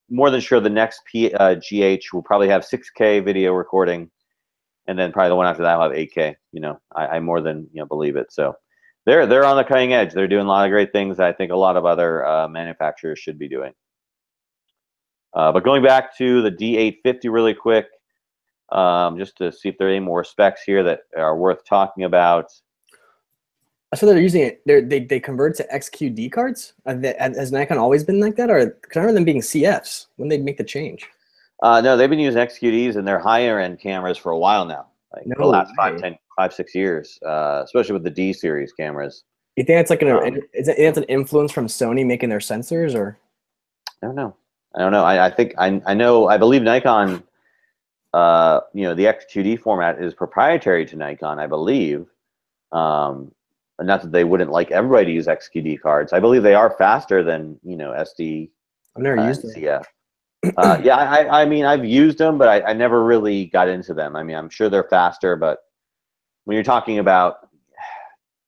more than sure the next GH will probably have 6K video recording, and then probably the one after that will have 8K. I more than believe it. So they're on the cutting edge. They're doing a lot of great things that I think a lot of other manufacturers should be doing. But going back to the D850 really quick, just to see if there are any more specs here that are worth talking about. So they're using it. They convert to XQD cards. Has Nikon always been like that, or because I remember them being CFs when they make the change? No, they've been using XQDs in their higher end cameras for a while now, for the last 5-6 years, especially with the D series cameras. You think it's like it's an influence from Sony making their sensors, or? I don't know. I believe Nikon, the XQD format is proprietary to Nikon, I believe. Not that they wouldn't like everybody to use XQD cards. I believe they are faster than, SD. I've never used them. CF. Yeah, I mean, I've used them, but I never really got into them. I mean, I'm sure they're faster, but when you're talking about,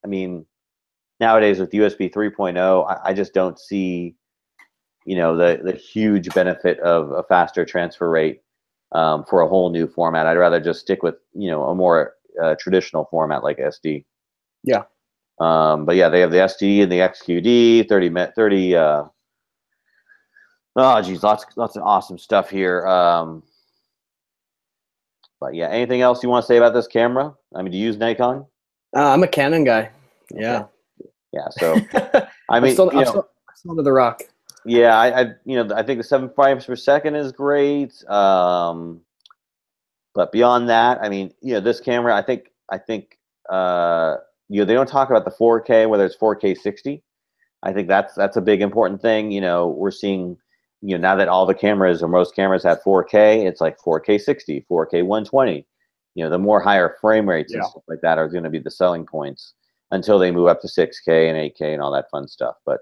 I mean, nowadays with USB 3.0, I just don't see, you know, the huge benefit of a faster transfer rate for a whole new format. I'd rather just stick with, you know, a more traditional format like SD. Yeah. But yeah, they have the SD and the XQD, 30. Oh, geez, lots of awesome stuff here. But yeah, anything else you want to say about this camera? I mean, do you use Nikon? I'm a Canon guy. Yeah. Okay. Yeah. So, I mean, I'm still under the rock. yeah, you know, I think the 7 frames per second is great. But beyond that, I mean, you know, this camera, I think, you know, they don't talk about the 4K, whether it's 4K 60. I think that's a big important thing. You know, we're seeing, you know, now that all the cameras or most cameras have 4K, it's like 4K 60, 4K 120. You know, the more higher frame rates and stuff like that are going to be the selling points until they move up to 6K and 8K and all that fun stuff. But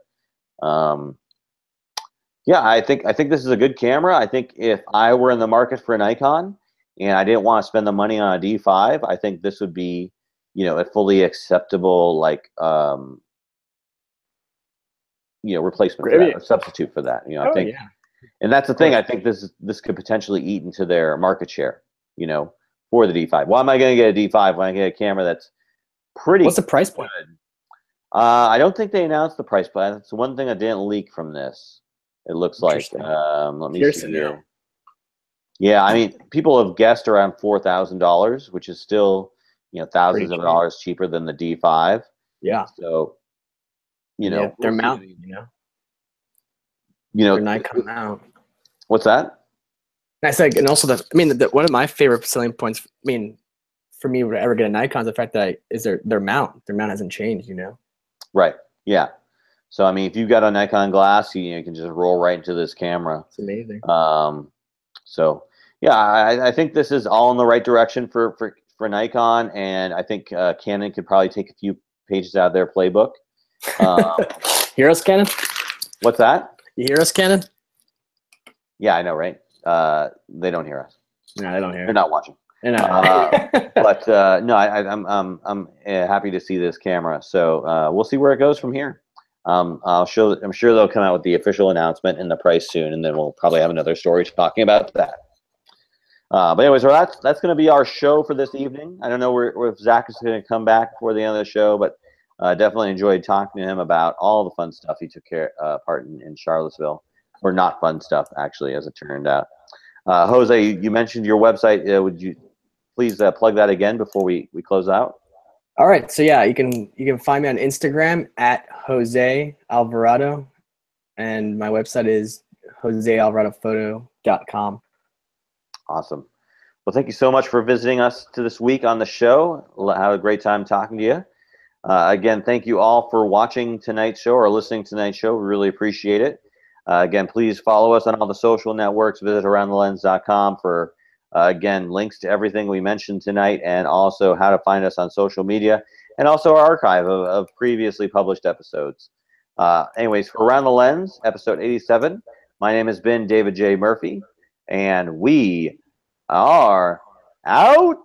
yeah, I think this is a good camera. I think if I were in the market for a Nikon and I didn't want to spend the money on a D5, I think this would be, you know, a fully acceptable, like, you know, replacement for that, or substitute for that. You know, I think, and that's the thing. I think this could potentially eat into their market share, you know, for the D5. Why am I going to get a D5 when I get a camera that's pretty? What's the price point? I don't think they announced the price point. That's one thing that didn't leak from this. It looks like. Let me see here. Yeah, I mean, people have guessed around $4,000, which is still, you know, thousands of dollars cheaper than the D5. Yeah. So, you know, they're mounting. You know, their Nikon mount. What's that? And I said, and also one of my favorite selling points. I mean, for me, would ever get a Nikon is the fact that their mount. Their mount hasn't changed. You know. Right. Yeah. So I mean, if you've got a Nikon glass, you can just roll right into this camera. It's amazing. So yeah, I think this is all in the right direction for Nikon, and I think Canon could probably take a few pages out of their playbook. Hear us, Canon? What's that? You hear us, Canon? Yeah, I know, right? They don't hear us. No, they don't hear. They're not watching. But no, I'm happy to see this camera. So we'll see where it goes from here. I'm sure they'll come out with the official announcement and the price soon, and then we'll probably have another story talking about that. But anyways, that's going to be our show for this evening. I don't know if Zach is going to come back before the end of the show, but definitely enjoyed talking to him about all the fun stuff he took part in Charlottesville, or not fun stuff actually, as it turned out. Jose, you mentioned your website. Would you please plug that again before we close out? All right, so yeah, you can find me on Instagram at Jose Alvarado, and my website is josealvaradophoto.com. Awesome. Well, thank you so much for visiting us this week on the show. Had a great time talking to you. Again, thank you all for watching tonight's show or listening to tonight's show. We really appreciate it. Again, please follow us on all the social networks. Visit aroundthelens.com for again, links to everything we mentioned tonight, and also how to find us on social media, and also our archive of previously published episodes. Anyways, for Around the Lens, episode 87, my name has been David J. Murphy, and we are out.